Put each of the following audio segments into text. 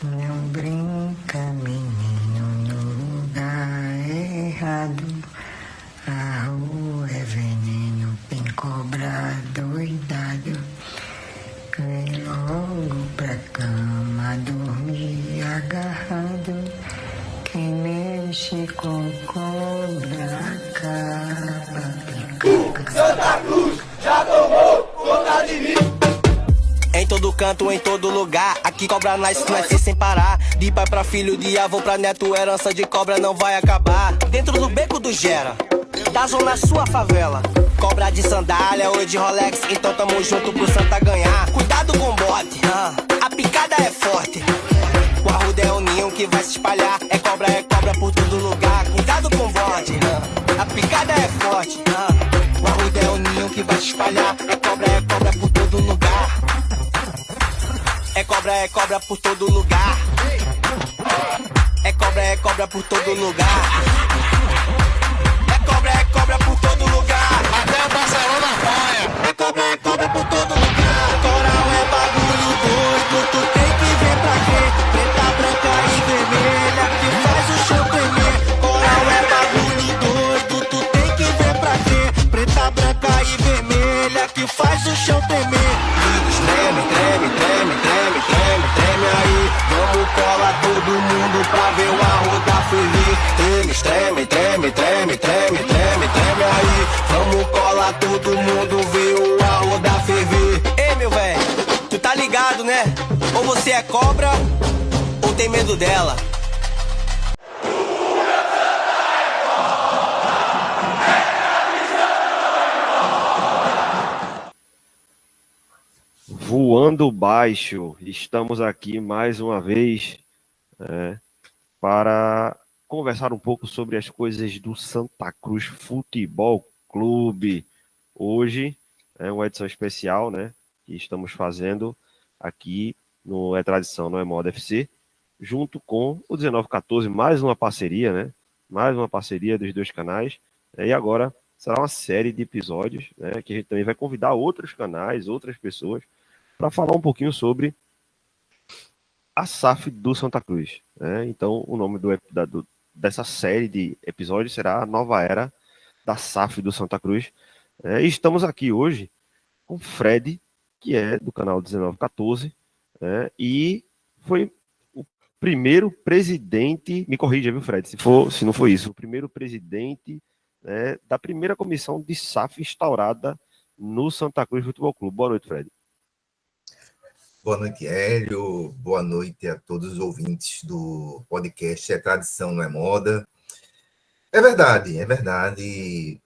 Não brinca, menino, no lugar errado. A rua é veneno, tem cobra doidado. Vem logo pra cama, dormir agarrado. Quem mexe com cobra acaba. Santa Cruz já tomou conta de mim. Em todo canto, em todo lugar, aqui cobra nasce sem parar. De pai pra filho, de avô pra neto, herança de cobra não vai acabar. Dentro do beco do Gera, da zona sua favela. Cobra de sandália ou de Rolex, então tamo junto pro Santa ganhar. Cuidado com o bote, a picada é forte. O arruda é o ninho que vai se espalhar. É cobra por todo lugar. Cuidado com o bote, a picada é forte. O arruda é o ninho que vai se espalhar. É cobra por todo lugar. É cobra por todo lugar. É cobra por todo lugar. É cobra por todo lugar. Até o Barcelona apoia. É cobra por todo lugar. Coral é bagulho doido, tu tem que ver pra quê? Preta, branca e vermelha que faz o chão tremer. Coral é bagulho doido, tu tem que ver pra quê? Preta, branca e vermelha que faz o chão tremer. Treme, treme, treme, treme, treme, treme aí. Vamos colar todo mundo pra ver o arroda feliz. Treme, treme, treme, treme, treme, treme, treme aí. Vamos colar todo mundo ver o arroda ferver. Ei, meu velho, tu tá ligado, né? Ou você é cobra, ou tem medo dela. Voando baixo, estamos aqui mais uma vez para conversar um pouco sobre as coisas do Santa Cruz Futebol Clube. Hoje é uma edição especial, né, que estamos fazendo aqui no É Tradição, não é Moda FC, junto com o 1914, mais uma parceria, né, mais uma parceria dos dois canais, e agora será uma série de episódios, né, que a gente também vai convidar outros canais, outras pessoas, para falar um pouquinho sobre a SAF do Santa Cruz. Né? Então, o nome dessa série de episódios será a Nova Era da SAF do Santa Cruz. E estamos aqui hoje com Fred, que é do canal 1914, e foi o primeiro presidente, me corrija, viu, Fred, se não foi isso, o primeiro presidente, né, da primeira comissão de SAF instaurada no Santa Cruz Futebol Clube. Boa noite, Fred. Boa noite, Hélio. Boa noite a todos os ouvintes do podcast É Tradição, Não é Moda. É verdade, é verdade.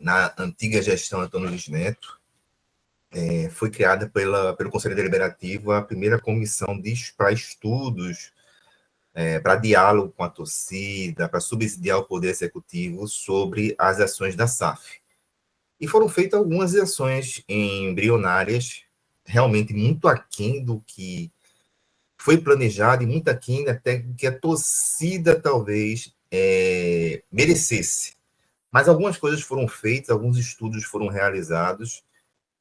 Na antiga gestão Antônio Luiz Neto, foi criada pelo Conselho Deliberativo a primeira comissão para estudos, para diálogo com a torcida, para subsidiar o Poder Executivo sobre as ações da SAF. E foram feitas algumas ações embrionárias, realmente muito aquém do que foi planejado e muito aquém até que a torcida talvez merecesse. Mas algumas coisas foram feitas, alguns estudos foram realizados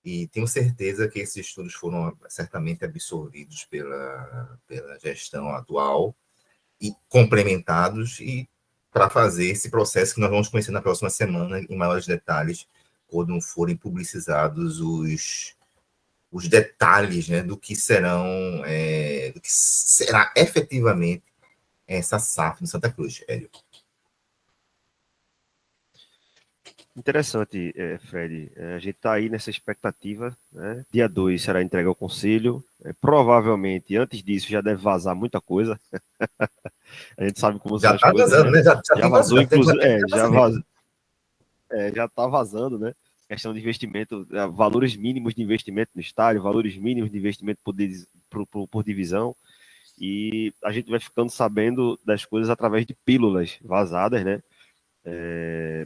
e tenho certeza que esses estudos foram certamente absorvidos pela gestão atual e complementados e para fazer esse processo que nós vamos conhecer na próxima semana em maiores detalhes quando forem publicizados os detalhes, né, do que do que será efetivamente essa SAF no Santa Cruz, Hélio. Interessante, Fred. A gente está aí nessa expectativa, né? Dia 2 será entregue ao Conselho. Provavelmente, antes disso, já deve vazar muita coisa. A gente sabe como são Já as está coisas, vazando, né? né? Já vazou, inclusive. já Já está vazando, né? Questão de investimento, valores mínimos de investimento no estádio, valores mínimos de investimento por divisão. E a gente vai ficando sabendo das coisas através de pílulas vazadas, né?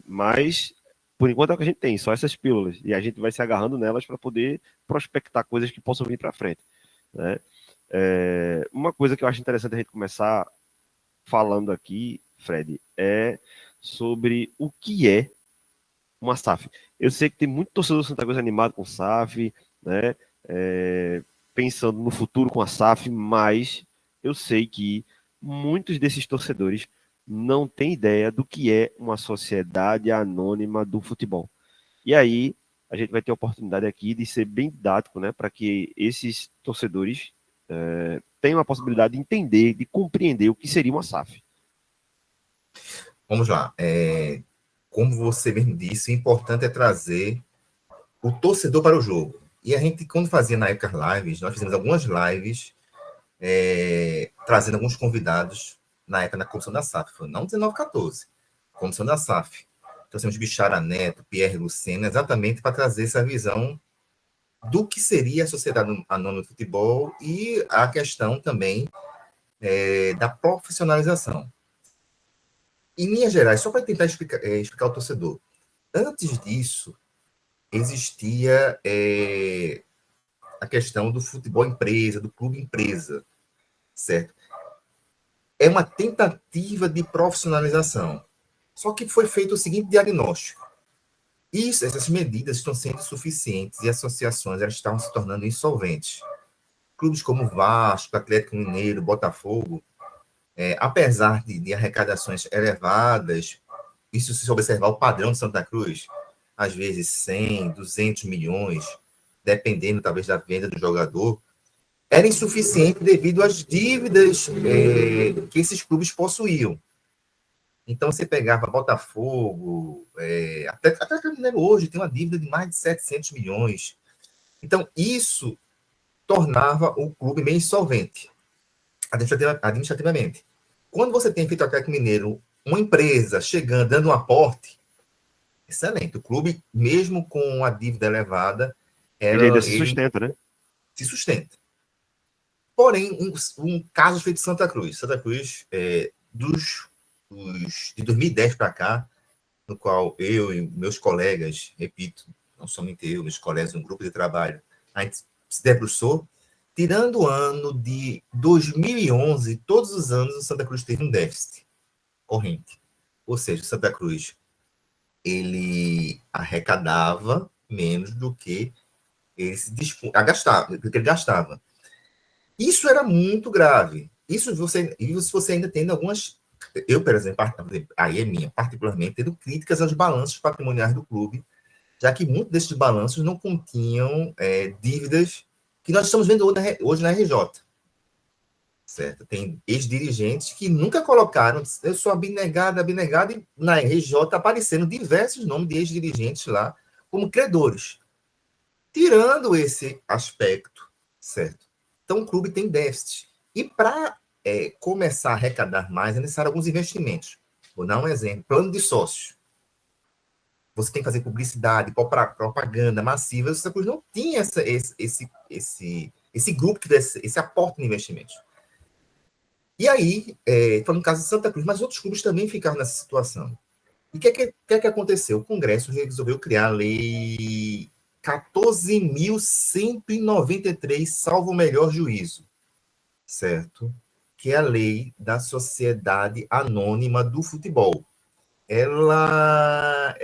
Mas, por enquanto, é o que a gente tem, só essas pílulas. E a gente vai se agarrando nelas para poder prospectar coisas que possam vir para frente. Né? Uma coisa que eu acho interessante a gente começar falando aqui, Fred, é sobre o que é uma SAF. Eu sei que tem muito torcedor do Santa Cruz animado com SAF, né? pensando no futuro com a SAF, mas eu sei que muitos desses torcedores não têm ideia do que é uma sociedade anônima do futebol. E aí a gente vai ter a oportunidade aqui de ser bem didático, né, para que esses torcedores tenham a possibilidade de entender, de compreender o que seria uma SAF. Vamos lá. Como você bem disse, o importante é trazer o torcedor para o jogo. E a gente, quando fazia na época lives, nós fizemos algumas lives trazendo alguns convidados na época na comissão da SAF. Foi não 19-14, comissão da SAF. Trouxemos Bichara Neto, Pierre Lucena, exatamente para trazer essa visão do que seria a sociedade anônima do futebol e a questão também da profissionalização. Em linhas gerais, só para tentar explicar ao torcedor, antes disso, existia a questão do futebol empresa, do clube empresa, certo? É uma tentativa de profissionalização. Só que foi feito o seguinte diagnóstico. Essas medidas estão sendo insuficientes e as associações elas estavam se tornando insolventes. Clubes como Vasco, Atlético Mineiro, Botafogo, apesar de arrecadações elevadas, isso se observar o padrão de Santa Cruz, às vezes 100, 200 milhões, dependendo talvez da venda do jogador, era insuficiente devido às dívidas que esses clubes possuíam. Então, você pegava Botafogo, até o Mineiro hoje tem uma dívida de mais de 700 milhões. Então, isso tornava o clube meio insolvente, administrativamente. Quando você tem feito o Atlético Mineiro, uma empresa chegando, dando um aporte, excelente. O clube, mesmo com a dívida elevada, Ele ainda se sustenta, né? Se sustenta. Porém, um caso feito de Santa Cruz. Santa Cruz, de 2010 para cá, no qual eu e meus colegas, repito, não somente eu, meus colegas, um grupo de trabalho, a gente se debruçou, tirando o ano de 2011, todos os anos o Santa Cruz teve um déficit corrente. Ou seja, o Santa Cruz, ele arrecadava menos do que ele gastava. Isso era muito grave. Isso você ainda tem algumas... Eu, por exemplo, aí é minha, particularmente, tendo críticas aos balanços patrimoniais do clube, já que muitos desses balanços não continham dívidas que nós estamos vendo hoje na RJ. Certo? Tem ex-dirigentes que nunca colocaram, eu sou abnegado, e na RJ aparecendo diversos nomes de ex-dirigentes lá como credores. Tirando esse aspecto, certo? Então, o clube tem déficit. E para começar a arrecadar mais, é necessário alguns investimentos. Vou dar um exemplo. Plano de sócios. Você tem que fazer publicidade, propaganda massiva. O Santa Cruz não tinha esse grupo que desse esse aporte de investimentos. E aí, foi no caso de Santa Cruz, mas outros clubes também ficaram nessa situação. E o que aconteceu? O Congresso resolveu criar a Lei 14.193, salvo o melhor juízo, certo? Que é a Lei da Sociedade Anônima do Futebol. Ela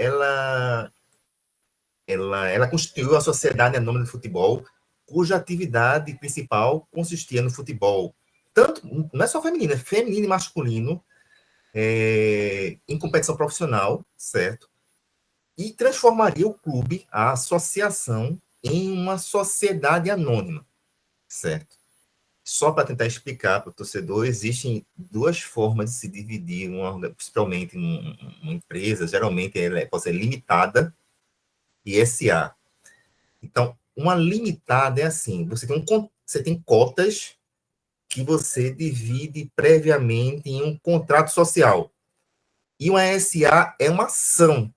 constituiu a Sociedade Anônima do Futebol, cuja atividade principal consistia no futebol, tanto, não é só feminino, é feminino e masculino, em competição profissional, certo? E transformaria o clube, a associação, em uma sociedade anônima, certo? Só para tentar explicar para o torcedor, existem duas formas de se dividir, principalmente uma empresa, geralmente ela pode ser limitada e SA. Então, uma limitada é assim, você tem cotas que você divide previamente em um contrato social. E uma SA é uma ação.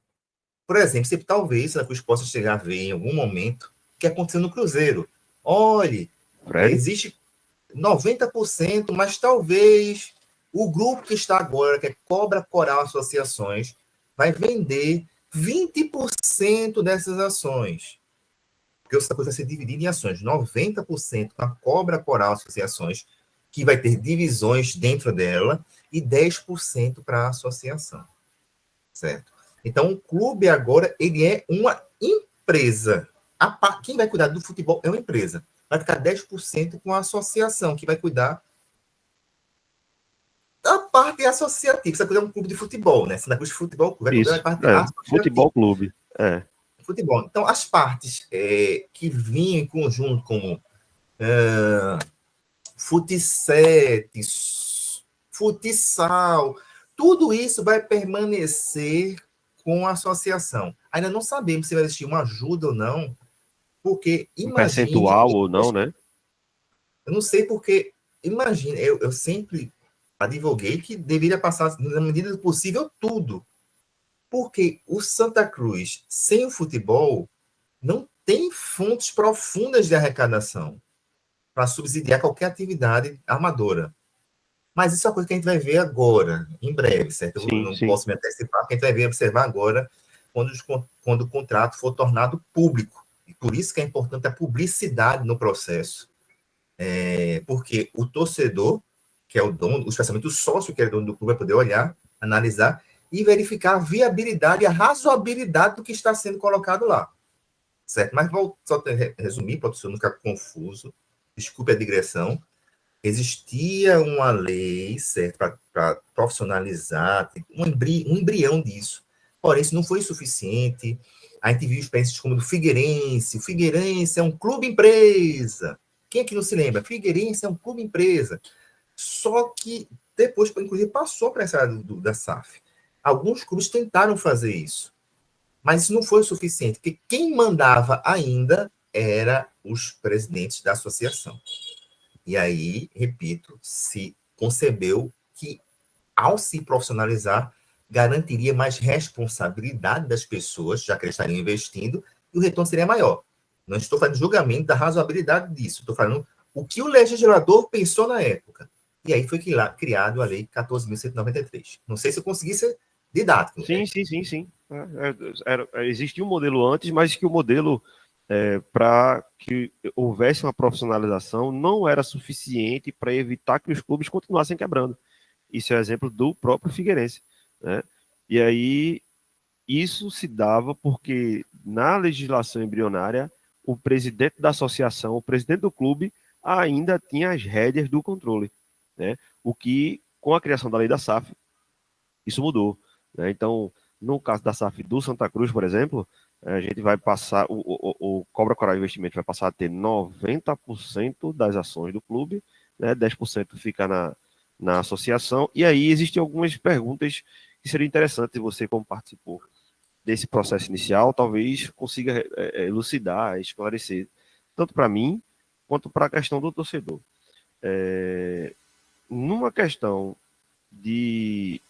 Por exemplo, você talvez a Cruz possa chegar a ver em algum momento o que aconteceu no Cruzeiro. Olhe, existe 90%, mas talvez o grupo que está agora, que é Cobra Coral Associações, vai vender 20% dessas ações. Porque essa coisa vai ser dividida em ações. 90% com a Cobra Coral Associações, que vai ter divisões dentro dela, e 10% para a associação. Certo? Então, o clube agora, ele é uma empresa. Quem vai cuidar do futebol é uma empresa. vai ficar 10% com a associação, que vai cuidar da parte associativa. Você vai cuidar de um clube de futebol, né? Santa Cruz Futebol Clube, vai cuidar da Isso, parte associativa. futebol clube. Futebol. Então, as partes que vinham em conjunto, como futsete, futsal, tudo isso vai permanecer com a associação. Ainda não sabemos se vai existir uma ajuda ou não, porque Um imagine... percentual ou não, né? Eu não sei porque, imagine, eu sempre advoguei que deveria passar, na medida do possível, tudo. Porque o Santa Cruz, sem o futebol, não tem fontes profundas de arrecadação para subsidiar qualquer atividade amadora. Mas isso é uma coisa que a gente vai ver agora, em breve, certo? Eu não Sim. posso me antecipar, porque a gente vai ver, observar agora, quando o contrato for tornado público. E por isso que é importante a publicidade no processo. Porque o torcedor, que é o dono, especialmente o sócio, que é o dono do clube, vai poder olhar, analisar e verificar a viabilidade e a razoabilidade do que está sendo colocado lá. Certo? Mas vou só resumir, para o senhor não ficar confuso. Desculpe a digressão. Existia uma lei, certo, para profissionalizar, um embrião disso. Porém, isso não foi suficiente. A gente viu experiências como do Figueirense. O Figueirense é um clube-empresa. Quem aqui não se lembra? Figueirense é um clube-empresa. Só que depois, inclusive, passou para essa área da SAF. Alguns clubes tentaram fazer isso. Mas isso não foi o suficiente, porque quem mandava ainda era os presidentes da associação. E aí, repito, se concebeu que, ao se profissionalizar, garantiria mais responsabilidade das pessoas, já que eles estariam investindo, e o retorno seria maior. Não estou fazendo julgamento da razoabilidade disso, estou falando o que o legislador pensou na época. E aí foi criado a Lei 14.193. Não sei se eu consegui ser didático. Sim. Existia um modelo antes, mas que o modelo, para que houvesse uma profissionalização, não era suficiente para evitar que os clubes continuassem quebrando. Isso é exemplo do próprio Figueirense, né? E aí, isso se dava porque, na legislação embrionária, o presidente da associação, o presidente do clube, ainda tinha as rédeas do controle, né? O que, com a criação da lei da SAF, isso mudou, né? Então, no caso da SAF do Santa Cruz, por exemplo, a gente vai passar, o Cobra Coral Investimento vai passar a ter 90% das ações do clube, né? 10% fica na associação, e aí existem algumas perguntas que seriam interessantes você, como participou desse processo inicial, talvez consiga elucidar, esclarecer, tanto para mim, quanto para a questão do torcedor. Numa questão de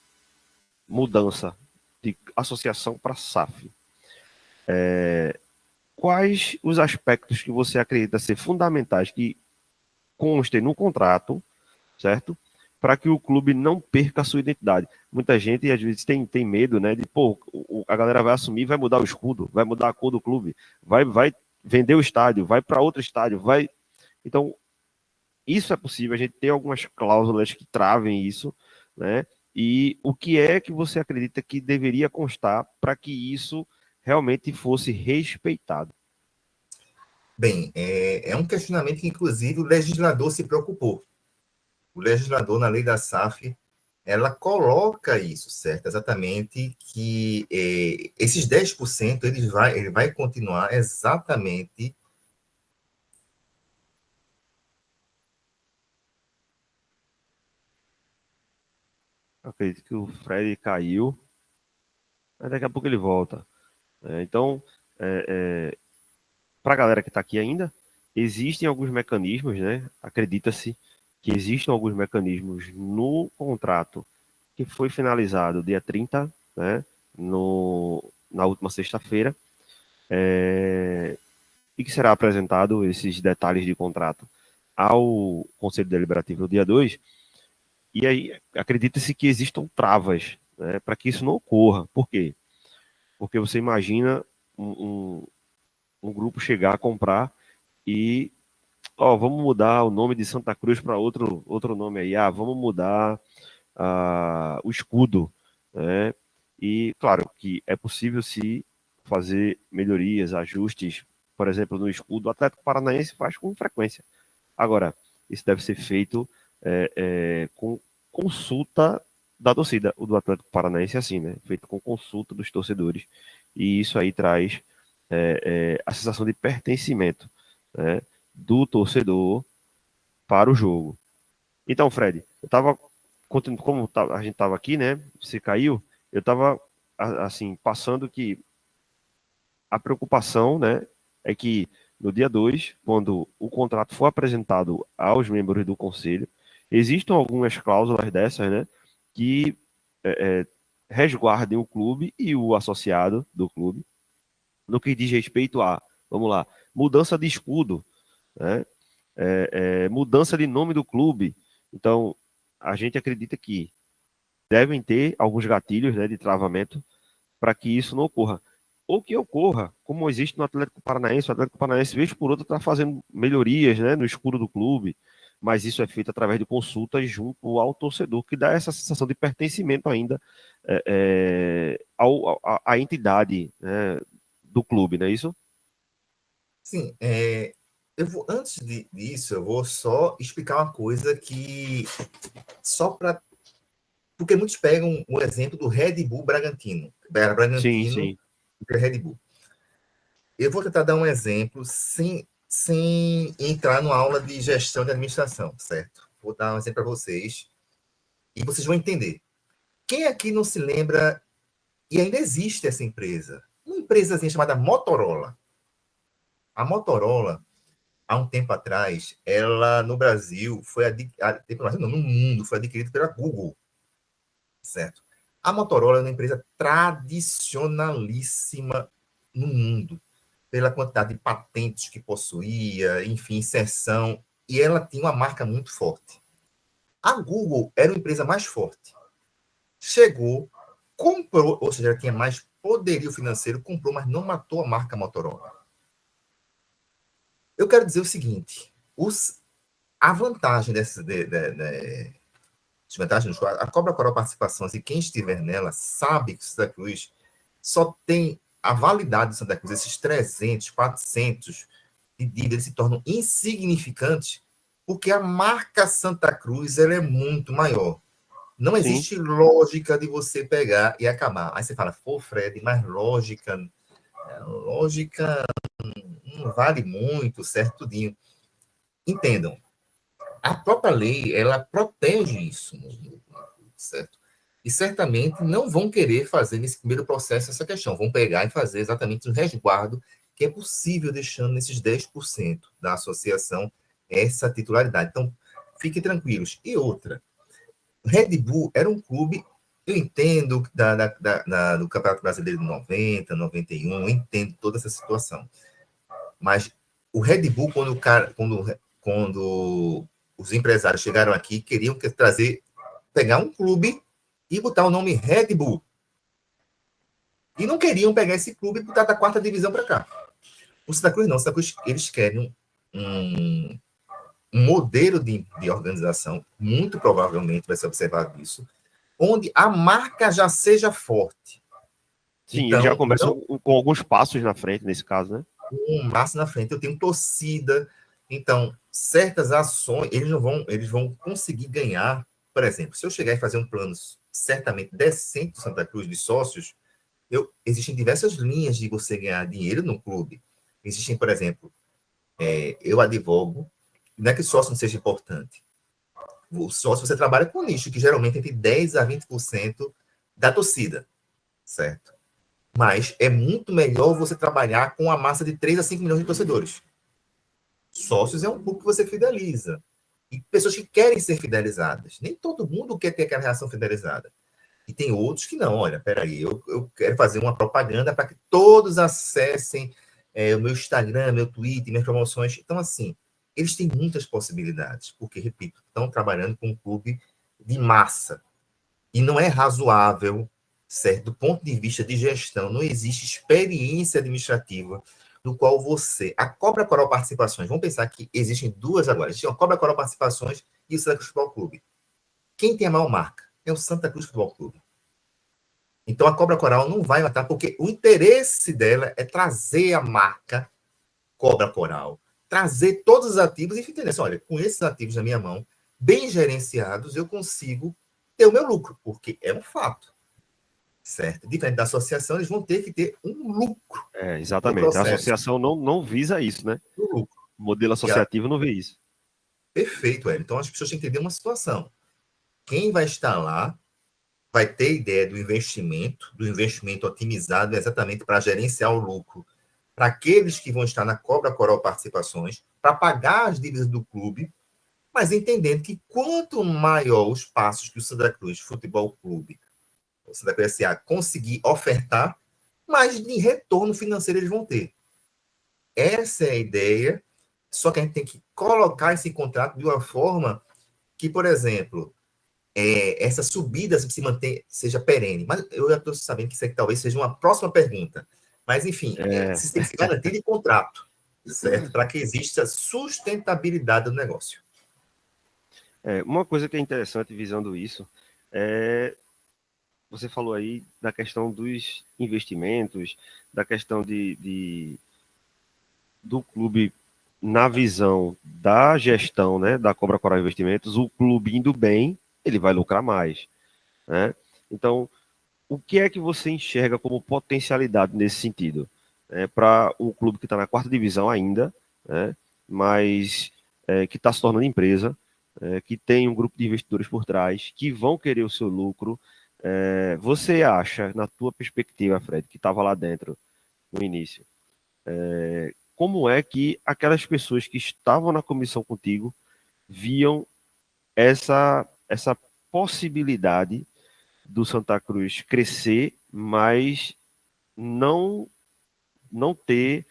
mudança de associação para SAF, quais os aspectos que você acredita ser fundamentais que constem no contrato, certo? Para que o clube não perca a sua identidade. Muita gente, às vezes, tem medo, né? De, a galera vai assumir, vai mudar o escudo, vai mudar a cor do clube, vai vender o estádio, vai para outro estádio, vai... Então, isso é possível, a gente tem algumas cláusulas que travem isso, né? E o que é que você acredita que deveria constar para que isso realmente fosse respeitado? Bem, é um questionamento que, inclusive, o legislador se preocupou. O legislador, na lei da SAF, ela coloca isso, certo? Exatamente que esses 10% ele vai continuar exatamente... Acredito que o Fred caiu, mas daqui a pouco ele volta. Então, para a galera que está aqui ainda, existem alguns mecanismos, né? Acredita-se que existem alguns mecanismos no contrato que foi finalizado dia 30, né? Na última sexta-feira, e que será apresentado esses detalhes de contrato ao Conselho Deliberativo no dia 2. E aí acredita-se que existam travas, né, para que isso não ocorra. Por quê? Porque você imagina um grupo chegar a comprar e, vamos mudar o nome de Santa Cruz para outro nome aí. Vamos mudar o escudo, né? E claro que é possível se fazer melhorias, ajustes por exemplo, no escudo, o Atlético Paranaense faz com frequência. Agora, isso deve ser feito com consulta da torcida. O do Atlético Paranaense é assim, né? Feito com consulta dos torcedores. E isso aí traz a sensação de pertencimento, né, do torcedor para o jogo. Então, Fred, eu estava, como a gente estava aqui, né? Você caiu, eu estava, assim, passando que a preocupação, né, é que no dia 2, quando o contrato for apresentado aos membros do conselho, existam algumas cláusulas dessas, né, que resguardem o clube e o associado do clube no que diz respeito a, vamos lá, mudança de escudo, né, mudança de nome do clube. Então, a gente acredita que devem ter alguns gatilhos, né, de travamento para que isso não ocorra. Ou que ocorra, como existe no Atlético Paranaense, o Atlético Paranaense, vez por outra, está fazendo melhorias, né, no escudo do clube, mas isso é feito através de consultas junto ao torcedor, que dá essa sensação de pertencimento ainda à entidade, né, do clube, não é isso? Sim, antes disso, eu vou só explicar uma coisa que, só para. Porque muitos pegam o exemplo do Red Bull Bragantino. Sim, sim. Que é Red Bull. Eu vou tentar dar um exemplo sem entrar numa aula de gestão de administração, certo? Vou dar um exemplo para vocês e vocês vão entender. Quem aqui não se lembra, e ainda existe essa empresa, uma empresazinha chamada Motorola. A Motorola, há um tempo atrás, ela no Brasil no mundo foi adquirida pela Google, certo? A Motorola é uma empresa tradicionalíssima no mundo, pela quantidade de patentes que possuía, enfim, inserção, e ela tinha uma marca muito forte. A Google era uma empresa mais forte. Chegou, comprou, ou seja, ela tinha mais poderio financeiro, comprou, mas não matou a marca Motorola. Eu quero dizer o seguinte, a vantagem a Cobra Coral Participações, e quem estiver nela sabe que o Santa Cruz só tem a validade do Santa Cruz, esses 300, 400 de dívida, se tornam insignificantes, porque a marca Santa Cruz ela é muito maior. Não existe lógica de você pegar e acabar. Aí você fala, pô, Fred, mas lógica não vale muito, certo? Tudinho. Entendam, a própria lei, ela protege isso, certo? E certamente não vão querer fazer nesse primeiro processo essa questão, vão pegar e fazer exatamente o resguardo que é possível, deixando nesses 10% da associação essa titularidade. Então, fiquem tranquilos. E outra, o Red Bull era um clube, eu entendo do Campeonato Brasileiro de 90, 91, eu entendo toda essa situação. Mas o Red Bull, quando os empresários chegaram aqui, queriam pegar um clube e botar o nome Red Bull. E não queriam pegar esse clube e botar da 4ª divisão para cá. O Santa Cruz não. O Santa Cruz, eles querem um modelo de organização, muito provavelmente vai ser observado isso, onde a marca já seja forte. Sim, então, eles já começam com alguns passos na frente, nesse caso, né? Um passo na frente. Eu tenho torcida. Então, certas ações, eles vão conseguir ganhar. Por exemplo, se eu chegar e fazer um plano certamente decente do Santa Cruz de sócios, existem diversas linhas de você ganhar dinheiro no clube. Existem, por exemplo, eu advogo, não é que sócio não seja importante. O sócio, você trabalha com nicho, que geralmente é entre 10% a 20% da torcida, certo? Mas é muito melhor você trabalhar com a massa de 3 a 5 milhões de torcedores. Sócios é um público que você fideliza. E pessoas que querem ser fidelizadas. Nem todo mundo quer ter aquela reação fidelizada. E tem outros que não. Olha, peraí, eu quero fazer uma propaganda para que todos acessem o meu Instagram, meu Twitter, minhas promoções. Então, assim, eles têm muitas possibilidades. Porque, repito, estão trabalhando com um clube de massa. E não é razoável, certo? Do ponto de vista de gestão, não existe experiência administrativa no qual a Cobra Coral Participações, vamos pensar que existem duas agora, existe a Cobra Coral Participações e o Santa Cruz Futebol Clube. Quem tem a maior marca? É o Santa Cruz Futebol Clube. Então a Cobra Coral não vai matar, porque o interesse dela é trazer a marca Cobra Coral, trazer todos os ativos e entender assim, olha, com esses ativos na minha mão, bem gerenciados, eu consigo ter o meu lucro, porque é um fato, certo? Diferente da associação, eles vão ter que ter um lucro no Exatamente. A processo, associação não visa isso, né? um lucro. O modelo associativo não vê isso. Perfeito, Hélio. Então, as pessoas têm que entender uma situação. Quem vai estar lá vai ter ideia do investimento otimizado exatamente para gerenciar o lucro para aqueles que vão estar na Cobra Coral Participações, para pagar as dívidas do clube, mas entendendo que quanto maior os passos que o Santa Cruz Futebol Clube, o Santa Cruz S.A., conseguir ofertar, mais de retorno financeiro eles vão ter. Essa é a ideia, só que a gente tem que colocar esse contrato de uma forma que, por exemplo, essa subida se manter, seja perene. Mas eu já estou sabendo que isso aqui talvez seja uma próxima pergunta. Mas, enfim, se tem que se garantir de contrato, certo? Para que exista sustentabilidade do negócio. Uma coisa que é interessante visando isso você falou aí da questão dos investimentos, da questão do clube na visão da gestão, né, da Cobra Coral Investimentos, o clube indo bem, ele vai lucrar mais, né? Então, o que é que você enxerga como potencialidade nesse sentido? Para um clube que está na quarta divisão ainda, né, mas que está se tornando empresa, que tem um grupo de investidores por trás, que vão querer o seu lucro. Você acha, na tua perspectiva, Fred, que estava lá dentro no início, como é que aquelas pessoas que estavam na comissão contigo viam essa possibilidade do Santa Cruz crescer, mas não ter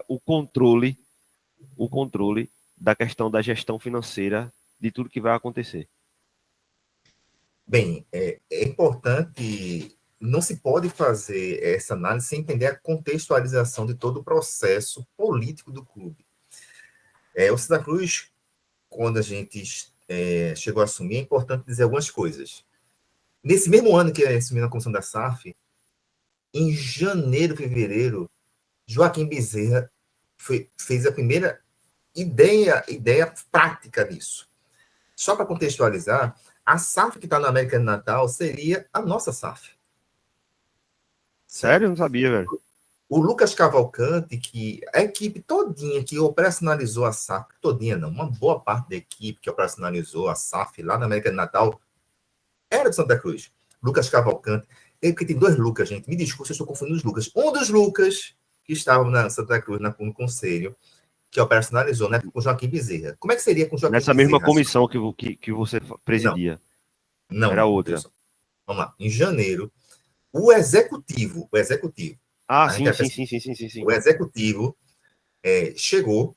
o controle da questão da gestão financeira de tudo que vai acontecer? Bem, é importante, não se pode fazer essa análise sem entender a contextualização de todo o processo político do clube. O Santa Cruz, quando a gente chegou a assumir, é importante dizer algumas coisas. Nesse mesmo ano que eu assumi na comissão da SAF, em janeiro, fevereiro, Joaquim Bezerra fez a primeira ideia prática disso. Só para contextualizar, a SAF que está na América do Natal seria a nossa SAF. Sério? Eu não sabia, velho. O Lucas Cavalcante, que a equipe todinha que operacionalizou a SAF, todinha não, uma boa parte da equipe que operacionalizou a SAF lá na América do Natal, era de Santa Cruz. Lucas Cavalcante, porque tem dois Lucas, gente, me desculpe se eu estou confundindo os Lucas. Um dos Lucas que estavam na Santa Cruz, no conselho, que operacionalizou, né, com Joaquim Bezerra. Como é que seria com Joaquim Nessa Bezerra? mesma comissão que você presidia? Não. Era outra. Vamos lá. Em janeiro, o executivo. Sim. O executivo chegou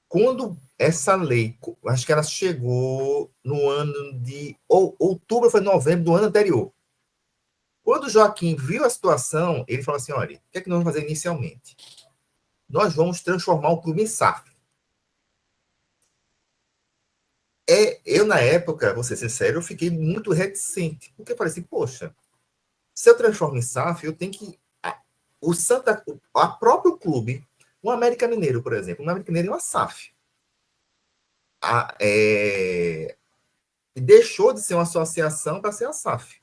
quando essa lei, acho que ela chegou no ano de outubro, foi novembro do ano anterior. Quando o Joaquim viu a situação, ele falou assim, olha, o que é que nós vamos fazer inicialmente? Nós vamos transformar o clube em SAF. Eu, na época, vou ser sincero, eu fiquei muito reticente, porque eu falei assim, poxa, se eu transformo em SAF, eu tenho que... A próprio clube, o América Mineiro, por exemplo, o América Mineiro é uma SAF. Deixou de ser uma associação para ser a SAF.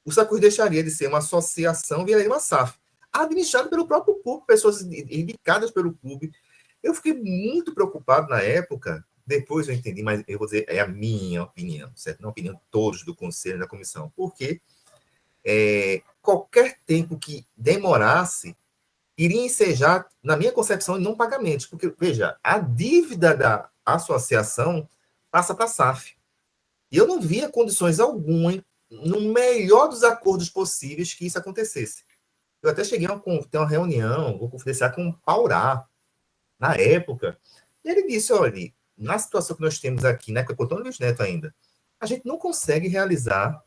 O Santa Cruz deixaria de ser uma associação e viraria uma SAF. Administrado pelo próprio clube, pessoas indicadas pelo clube. Eu fiquei muito preocupado na época, depois eu entendi, mas eu vou dizer, é a minha opinião, certo? Não a opinião de todos do conselho e da comissão, porque qualquer tempo que demorasse, iria ensejar, na minha concepção, em não pagamentos, porque, veja, a dívida da associação passa para a SAF. E eu não via condições alguma, no melhor dos acordos possíveis, que isso acontecesse. Eu até cheguei a ter uma reunião, vou confidenciar com o Paurá, na época, e ele disse, olha, na situação que nós temos aqui, na época, com o Antônio Luiz Neto ainda, a gente não consegue realizar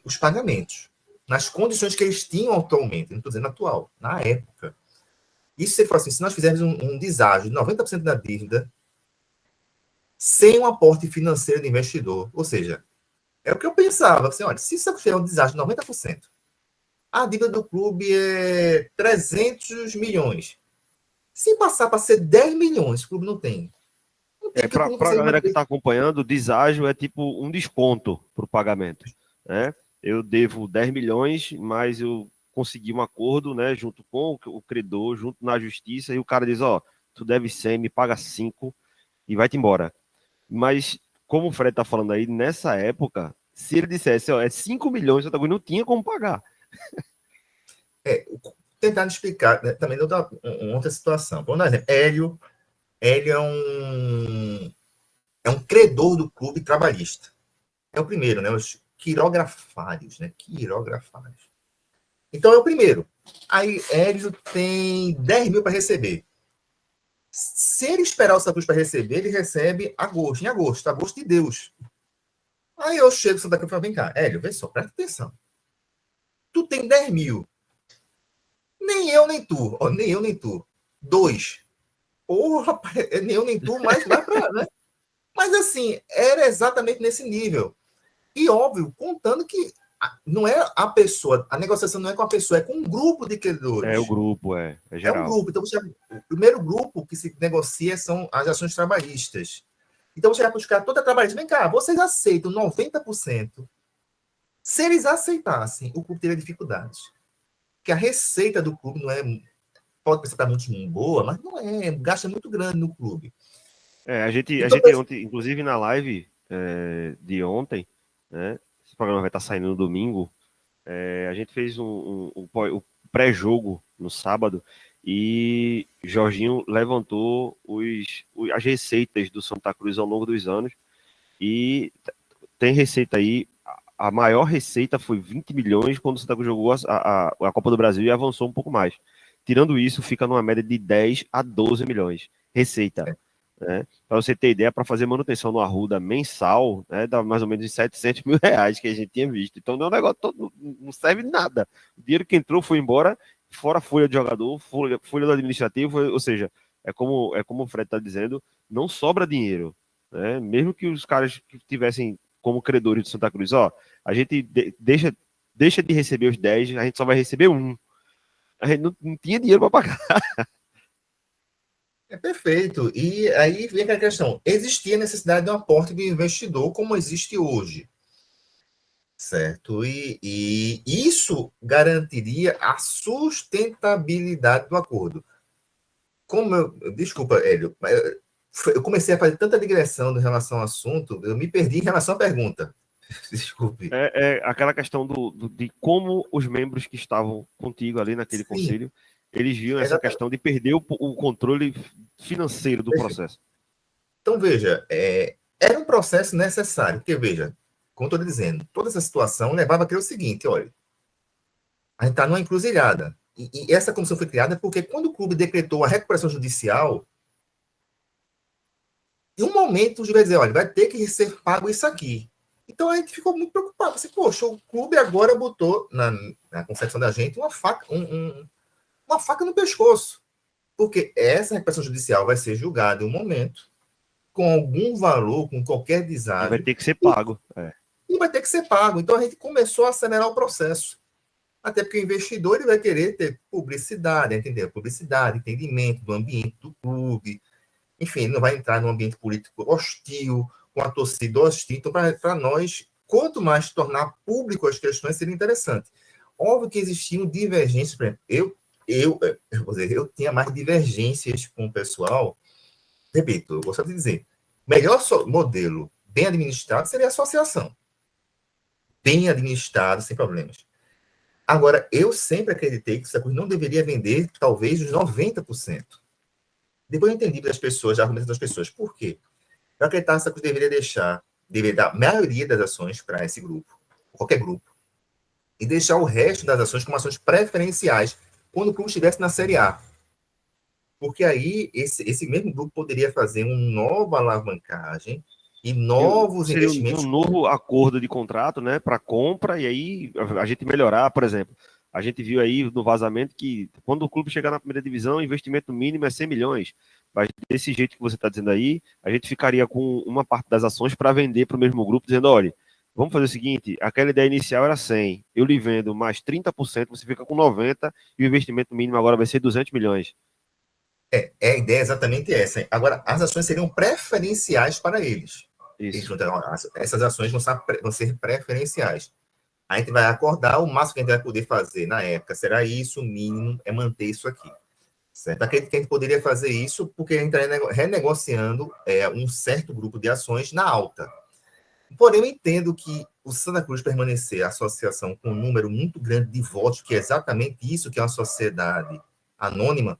os pagamentos nas condições que eles tinham atualmente, não estou dizendo atual, na época. Isso você fala assim, se nós fizermos um deságio de 90% da dívida, sem um aporte financeiro do investidor, ou seja, é o que eu pensava, assim, olha, se isso fizer um deságio de 90%, a dívida do clube é 300 milhões. Se passar para ser 10 milhões, o clube não tem. Não tem, porque o Para clube não a consegue galera que manter. está acompanhando, o deságio é tipo um desconto para o pagamento. Né? Eu devo 10 milhões, mas eu consegui um acordo, né, junto com o credor, junto na justiça, e o cara diz, ó, tu deve 100, me paga 5 e vai-te embora. Mas, como o Fred está falando aí, nessa época, se ele dissesse, ó, é 5 milhões, o Santa Cruz não tinha como pagar. Tentando explicar, né, também outra situação. Por exemplo, Hélio é um credor do clube trabalhista. É o primeiro, né? Os quirografários, né? Quirografários. Então é o primeiro. Aí Hélio tem 10 mil para receber. Se ele esperar o Santa Cruz para receber, ele recebe em agosto de Deus. Aí eu chego no Santa Cruz e falo, vem cá, Hélio, vê só, presta atenção. Tu tem 10 mil. Nem eu, nem tu. Ó, nem eu, nem tu. 2. Porra, nem eu, nem tu, mais para, né? Mas assim, era exatamente nesse nível. E óbvio, contando que não é a pessoa, a negociação não é com a pessoa, é com um grupo de É o credores. grupo, é É um geral. grupo. Então, o primeiro grupo que se negocia são as ações trabalhistas. Então, você vai buscar toda a trabalhista. Vem cá, vocês aceitam 90%? Se eles aceitassem, o clube teria dificuldades. Porque a receita do clube não é. Pode pensar que está muito boa, mas não é. O gasto é muito grande no clube. A gente Então, ontem, inclusive na live de ontem, né? Esse programa vai estar saindo no domingo. A gente fez o pré-jogo no sábado e Jorginho levantou as receitas do Santa Cruz ao longo dos anos e tem receita aí. A maior receita foi 20 milhões quando o Santa Cruz jogou a Copa do Brasil e avançou um pouco mais. Tirando isso, fica numa média de 10 a 12 milhões. Receita. Né? Para você ter ideia, para fazer manutenção no Arruda mensal, né, dá mais ou menos uns 700 mil reais que a gente tinha visto. Então não é um negócio todo, não serve de nada. O dinheiro que entrou foi embora, fora folha de jogador, folha do administrativo, ou seja, é como o Fred está dizendo, não sobra dinheiro. Né? Mesmo que os caras que tivessem como credores do Santa Cruz, ó, a gente deixa de receber os 10, a gente só vai receber um. A gente não tinha dinheiro para pagar. É perfeito. E aí vem aquela questão: existia necessidade de um aporte de investidor como existe hoje, certo? E isso garantiria a sustentabilidade do acordo. Desculpa, Hélio, eu comecei a fazer tanta digressão em relação ao assunto, eu me perdi em relação à pergunta. Desculpe. É aquela questão de como os membros que estavam contigo ali naquele Sim, conselho, eles viam essa exatamente. questão de perder o controle financeiro do processo. Então, veja, era um processo necessário, porque, veja, como estou dizendo, toda essa situação levava a crer o seguinte: olha, a gente está numa encruzilhada. E essa comissão foi criada porque, quando o clube decretou a recuperação judicial, em um momento o juiz vai dizer: olha, vai ter que ser pago isso aqui. Então a gente ficou muito preocupado. Assim, poxa, o clube agora botou na concepção da gente uma faca, uma faca no pescoço. Porque essa recuperação judicial vai ser julgada em um momento, com algum valor, com qualquer E vai deságio, ter que ser pago. e vai ter que ser pago. Então a gente começou a acelerar o processo. Até porque o investidor ele vai querer ter publicidade, entender? Publicidade, entendimento do ambiente do clube. Enfim, ele não vai entrar num ambiente político hostil, com a torcida hostil. Então, para nós, quanto mais tornar público as questões, seria interessante. Óbvio que existiam divergências. Por exemplo, eu tinha mais divergências com o pessoal. Repito, eu gostaria de dizer, o melhor modelo bem administrado seria a associação. Bem administrado, sem problemas. Agora, eu sempre acreditei que o Santa Cruz não deveria vender, talvez, os 90%. Depois eu entendi das pessoas, já argumentos das pessoas. Por quê? Eu acreditava que o Santa Cruz deveria dar a maioria das ações para esse grupo, qualquer grupo, e deixar o resto das ações como ações preferenciais, quando o clube estivesse na Série A. Porque aí, esse mesmo grupo poderia fazer uma nova alavancagem e novos Seria investimentos. um novo acordo de contrato, né, para compra, e aí a gente melhorar, por exemplo. A gente viu aí no vazamento que quando o clube chegar na primeira divisão, o investimento mínimo é 100 milhões. Mas desse jeito que você está dizendo aí, a gente ficaria com uma parte das ações para vender para o mesmo grupo, dizendo, olha, vamos fazer o seguinte, aquela ideia inicial era 100, eu lhe vendo mais 30%, você fica com 90% e o investimento mínimo agora vai ser 200 milhões. A ideia é exatamente essa. Agora, as ações seriam preferenciais para eles. Isso. Essas ações vão ser preferenciais. A gente vai acordar, o máximo que a gente vai poder fazer na época será isso, o mínimo é manter isso aqui. Certo? Acredito que a gente poderia fazer isso porque a gente está renegociando um certo grupo de ações na alta. Porém, eu entendo que o Santa Cruz permanecer a associação com um número muito grande de votos, que é exatamente isso que é uma sociedade anônima,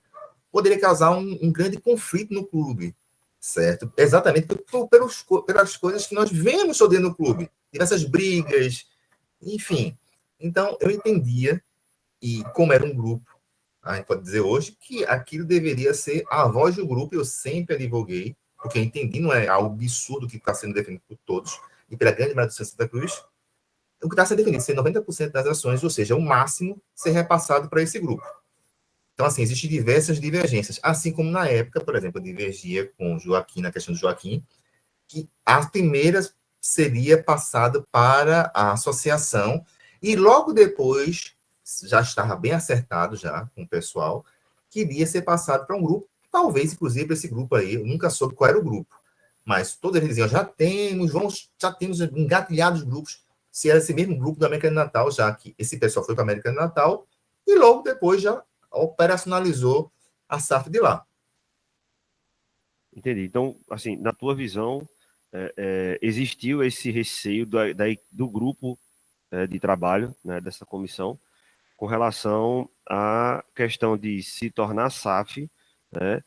poderia causar um grande conflito no clube, certo? Exatamente pelas coisas que nós vemos dentro do clube, diversas brigas, enfim. Então, eu entendia, e como era um grupo, a gente pode dizer hoje, que aquilo deveria ser a voz do grupo, eu sempre advoguei, porque eu entendi, não é algo absurdo que está sendo defendido por todos, e pela grande maioria do Santa Cruz, o que está sendo defendido, ser 90% das ações, ou seja, o máximo, ser repassado para esse grupo. Então, assim, existem diversas divergências, assim como na época, por exemplo, eu divergia com o Joaquim, na questão do Joaquim, que a primeira seria passada para a associação, e logo depois, já estava bem acertado já com o pessoal, que iria ser passado para um grupo, talvez, inclusive, esse grupo aí, eu nunca soube qual era o grupo, mas todos eles diziam, já temos engatilhados grupos, se era esse mesmo grupo do América de Natal, já que esse pessoal foi para a América de Natal, e logo depois já operacionalizou a SAF de lá. Entendi. Então, assim, na tua visão, existiu esse receio do grupo de trabalho, né, dessa comissão, com relação à questão de se tornar SAF, né,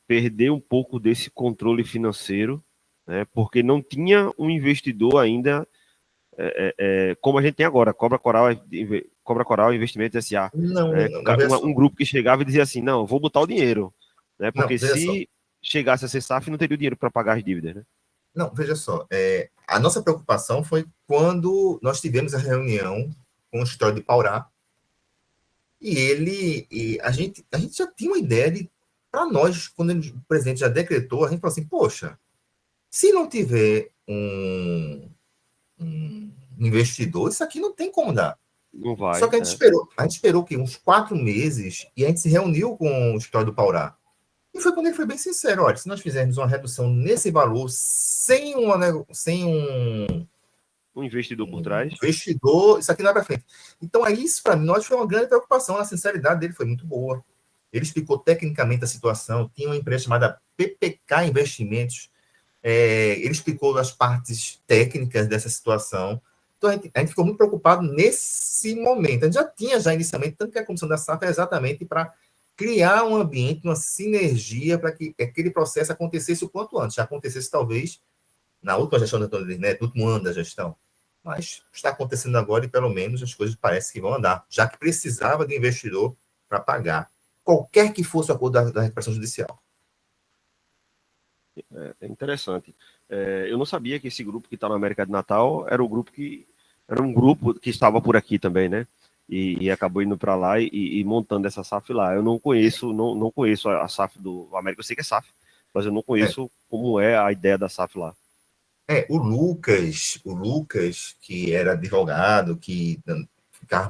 perder um pouco desse controle financeiro, né, porque não tinha um investidor ainda como a gente tem agora, Cobra Coral Investimentos S.A. Um grupo que chegava e dizia assim, não, vou botar o dinheiro, né, porque se chegasse a ser SAF, não teria o dinheiro para pagar as dívidas, né? Não, veja só, a nossa preocupação foi quando nós tivemos a reunião com o escritório de Paurá, e a gente já tinha uma ideia de, para nós, quando o presidente já decretou, a gente falou assim, poxa, se não tiver um investidor, isso aqui não tem como dar. Não vai. Só que a gente esperou que uns 4 meses, e a gente se reuniu com o escritório do Paurá. E foi quando ele foi bem sincero, olha, se nós fizermos uma redução nesse valor, sem um investidor por trás. Investidor, isso aqui não é para frente. Então, isso para nós foi uma grande preocupação. A sinceridade dele foi muito boa. Ele explicou tecnicamente a situação. Tinha uma empresa chamada PPK Investimentos. Ele explicou as partes técnicas dessa situação. Então, a gente ficou muito preocupado nesse momento. A gente já tinha inicialmente, tanto que a comissão da SAF é exatamente para criar um ambiente, uma sinergia para que aquele processo acontecesse o quanto antes. Já acontecesse, talvez, na última gestão da Antônio Neto, no último ano da gestão. Mas está acontecendo agora e, pelo menos, as coisas parecem que vão andar, já que precisava de investidor para pagar qualquer que fosse o acordo da recuperação judicial. É interessante. Eu não sabia que esse grupo que está na América de Natal era um grupo que estava por aqui também, né? E acabou indo para lá e montando essa SAF lá. Eu não conheço a SAF do América, eu sei que é SAF, mas eu não conheço como é a ideia da SAF lá. O Lucas, que era advogado, que ficava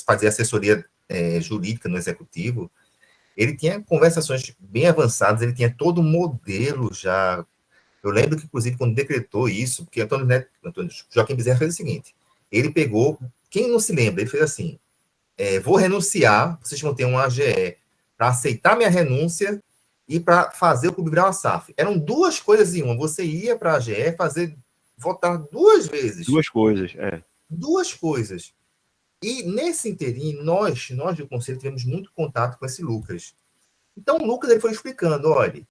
fazia assessoria jurídica no executivo, ele tinha conversações bem avançadas, ele tinha todo um modelo já. Eu lembro que, inclusive, quando decretou isso, porque Joaquim Bezerra fez o seguinte, ele pegou, quem não se lembra, ele fez assim, vou renunciar, vocês vão ter um AGE para aceitar minha renúncia e para fazer o clube virar uma SAF. Eram duas coisas em uma. Você ia para a AGE votar 2 vezes. Duas coisas, Duas coisas. E nesse inteirinho, nós do Conselho tivemos muito contato com esse Lucas. Então, o Lucas ele foi explicando, olha,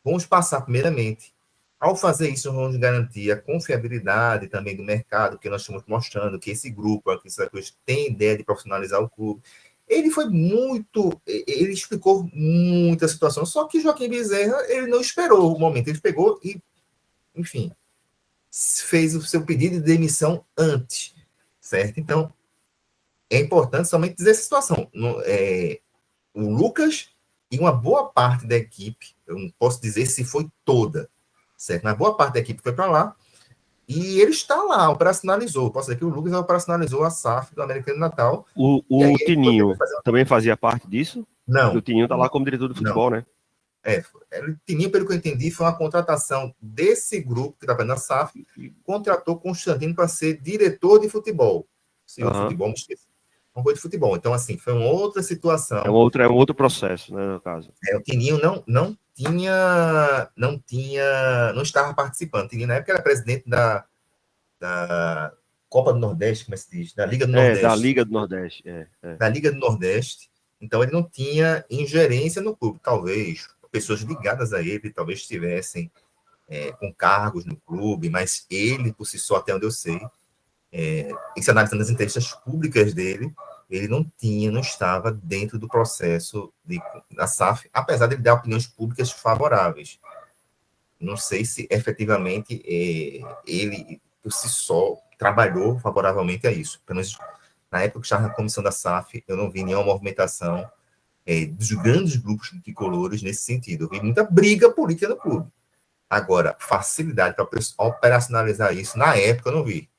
vamos passar primeiramente. Ao fazer isso, nós vamos garantir a confiabilidade também do mercado, porque nós estamos mostrando que esse grupo aqui tem ideia de profissionalizar o clube. Ele explicou muita situação, só que Joaquim Bezerra, ele não esperou o momento, ele pegou e, enfim, fez o seu pedido de demissão antes, certo? Então, é importante somente dizer essa situação. O Lucas e uma boa parte da equipe, eu não posso dizer se foi toda, certo? Mas boa parte da equipe foi para lá, e ele está lá, operacionalizou. Posso dizer que o Lucas operacionalizou a SAF do América de Natal. O Tininho também fazia parte disso? Não. O Tininho está lá como diretor do futebol, né? Ele tinha, pelo que eu entendi, foi uma contratação desse grupo que estava na SAF, contratou Constantino para ser diretor de futebol. Se o futebol me esqueci. Uma coisa de futebol. Então, assim, foi uma outra situação. É um outro processo, né, no caso. O Tininho não estava participando. O Tininho, na época, era presidente da Copa do Nordeste, como é que se diz? Da Liga do Nordeste. Da Liga do Nordeste. Da Liga do Nordeste. Então, ele não tinha ingerência no clube. Talvez pessoas ligadas a ele, talvez estivessem com cargos no clube, mas ele, por si só, até onde eu sei, e se analisando as entrevistas públicas dele, ele não estava dentro do processo da SAF, apesar de ele dar opiniões públicas favoráveis. Não sei se efetivamente ele, por si só, trabalhou favoravelmente a isso. Pelo menos na época que estava na comissão da SAF, eu não vi nenhuma movimentação dos grandes grupos de tricolores nesse sentido. Eu vi muita briga política no clube. Agora, facilidade para operacionalizar isso, na época, eu não vi.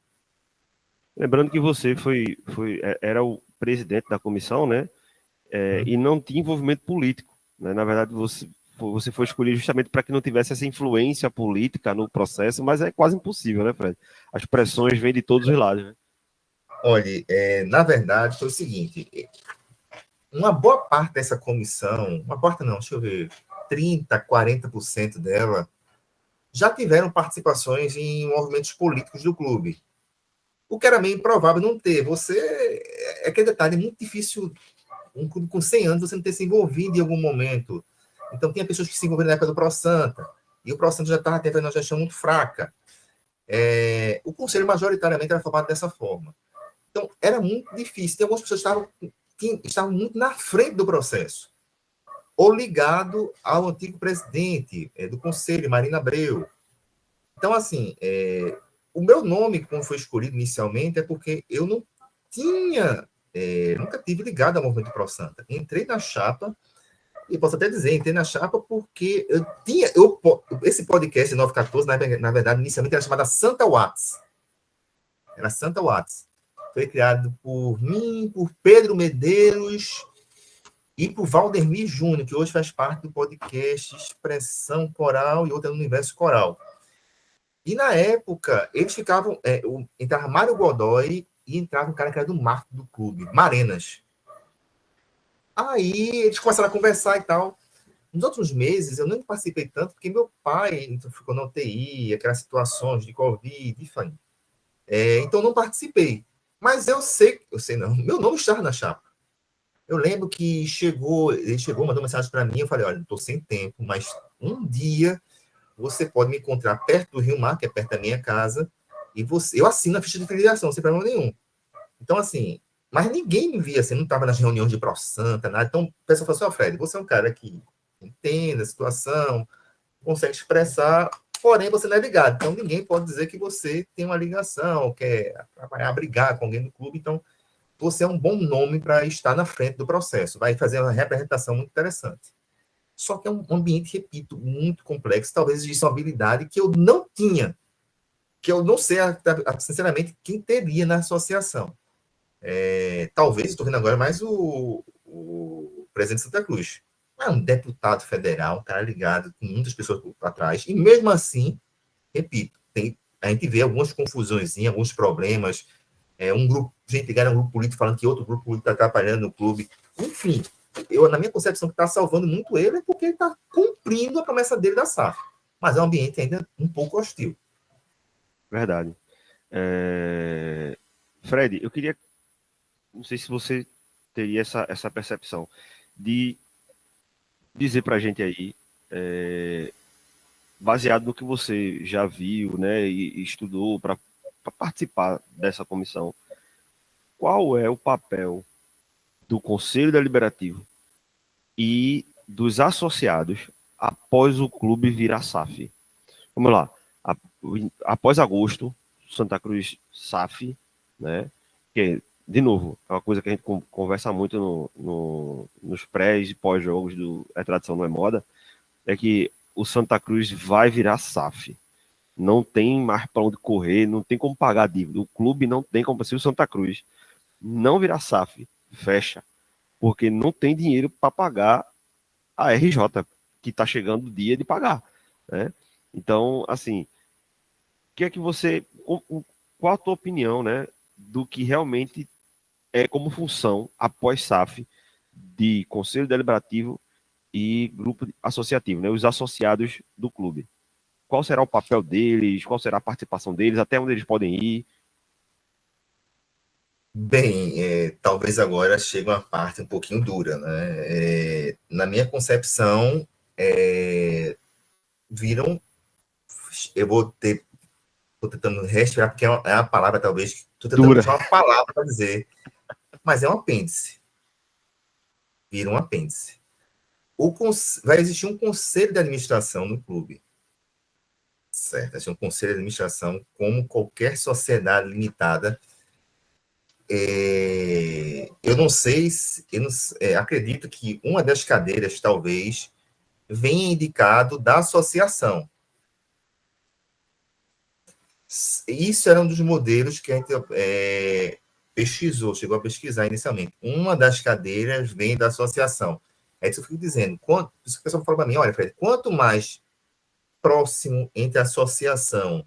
Lembrando que você era o presidente da comissão, né? E não tinha envolvimento político, né? Na verdade, você foi escolhido justamente para que não tivesse essa influência política no processo, mas é quase impossível, né, Fred? As pressões vêm de todos os lados, né? Olha, na verdade, foi o seguinte: uma boa parte dessa comissão, uma parte não, deixa eu ver, 30%, 40% dela, já tiveram participações em movimentos políticos do clube. O que era meio improvável não ter. É aquele detalhe, é muito difícil, um clube com 100 anos, você não ter se envolvido em algum momento. Então, tinha pessoas que se envolveram na época do Pro Santa, e o Pro Santa já estava tendo uma gestão muito fraca. O conselho, majoritariamente, era formado dessa forma. Então, era muito difícil. Tem algumas pessoas que estavam muito na frente do processo, ou ligado ao antigo presidente do conselho, Marina Abreu. Então, assim, o meu nome, como foi escolhido inicialmente, é porque eu não tinha, nunca tive ligado ao movimento Pro Santa. Entrei na chapa, e posso até dizer, entrei na chapa porque esse podcast 914, na verdade, inicialmente era chamada Santa Watts. Era Santa Watts. Foi criado por mim, por Pedro Medeiros e por Valdemir Júnior, que hoje faz parte do podcast Expressão Coral e outra no Universo Coral. E na época, eles ficavam. Entrava Mário Godoy e entrava um cara que era do marketing do clube, Marenas. Aí eles começaram a conversar e tal. Nos outros meses, eu nem participei tanto, porque meu pai ficou na UTI, aquelas situações de Covid, enfim. Então, não participei. Mas eu sei não, meu nome estava na chapa. Eu lembro que ele chegou, mandou mensagem para mim, eu falei, olha, estou sem tempo, mas um dia você pode me encontrar perto do Rio Mar, que é perto da minha casa, e eu assino a ficha de filiação, sem problema nenhum. Então, assim, mas ninguém me via, assim, não estava nas reuniões de Pro Santa, nada. Então, o pessoal falou assim, Fred, você é um cara que entende a situação, consegue expressar, porém você não é ligado. Então, ninguém pode dizer que você tem uma ligação, quer trabalhar, brigar com alguém do clube. Então, você é um bom nome para estar na frente do processo. Vai fazer uma representação muito interessante. Só que é um ambiente, repito, muito complexo. Talvez exista uma habilidade que eu não tinha, que eu não sei, sinceramente, quem teria na associação. Talvez, estou vendo agora mais o presidente de Santa Cruz. É um deputado federal, um cara ligado, com muitas pessoas por trás. E mesmo assim, repito, a gente vê algumas confusões, alguns problemas. Um grupo, gente ligada a um grupo político falando que outro grupo político está atrapalhando no clube. Enfim, na minha concepção, que está salvando muito ele é porque ele está cumprindo a promessa dele da SAF. Mas é um ambiente ainda um pouco hostil. Verdade. Fred, eu queria... Não sei se você teria essa percepção de dizer para a gente aí, baseado no que você já viu, né, e estudou para participar dessa comissão, qual é o papel do Conselho Deliberativo e dos associados após o clube virar SAF? Vamos lá. Após agosto, Santa Cruz SAF, né? Que, de novo, é uma coisa que a gente conversa muito nos pré e pós-jogos do Tradição Não é Moda, é que o Santa Cruz vai virar SAF. Não tem mais para onde correr, não tem como pagar a dívida. O clube não tem como... Se o Santa Cruz não virar SAF, fecha. Porque não tem dinheiro para pagar a RJ. que está chegando o dia de pagar, né? Então, assim, o que é que você, qual a tua opinião, né, do que realmente é como função após SAF de Conselho Deliberativo e grupo associativo, né, os associados do clube? Qual será o papel deles? Qual será a participação deles? Até onde eles podem ir? Bem, talvez agora chegue uma parte um pouquinho dura, né? Na minha concepção, viram. Eu vou tentando respirar, porque é uma palavra, talvez. Estou tentando Dura. achar uma palavra para dizer, mas é um apêndice. Vira um apêndice. Vai existir um conselho de administração no clube. Certo? Vai ser um conselho de administração, como qualquer sociedade limitada. Eu não sei, acredito que uma das cadeiras, talvez, venha indicado da associação. Isso era um dos modelos que a gente pesquisou, chegou a pesquisar inicialmente. Uma das cadeiras vem da associação. É isso que eu fico dizendo. Isso que o pessoal fala para mim, olha, Fred, quanto mais próximo entre a associação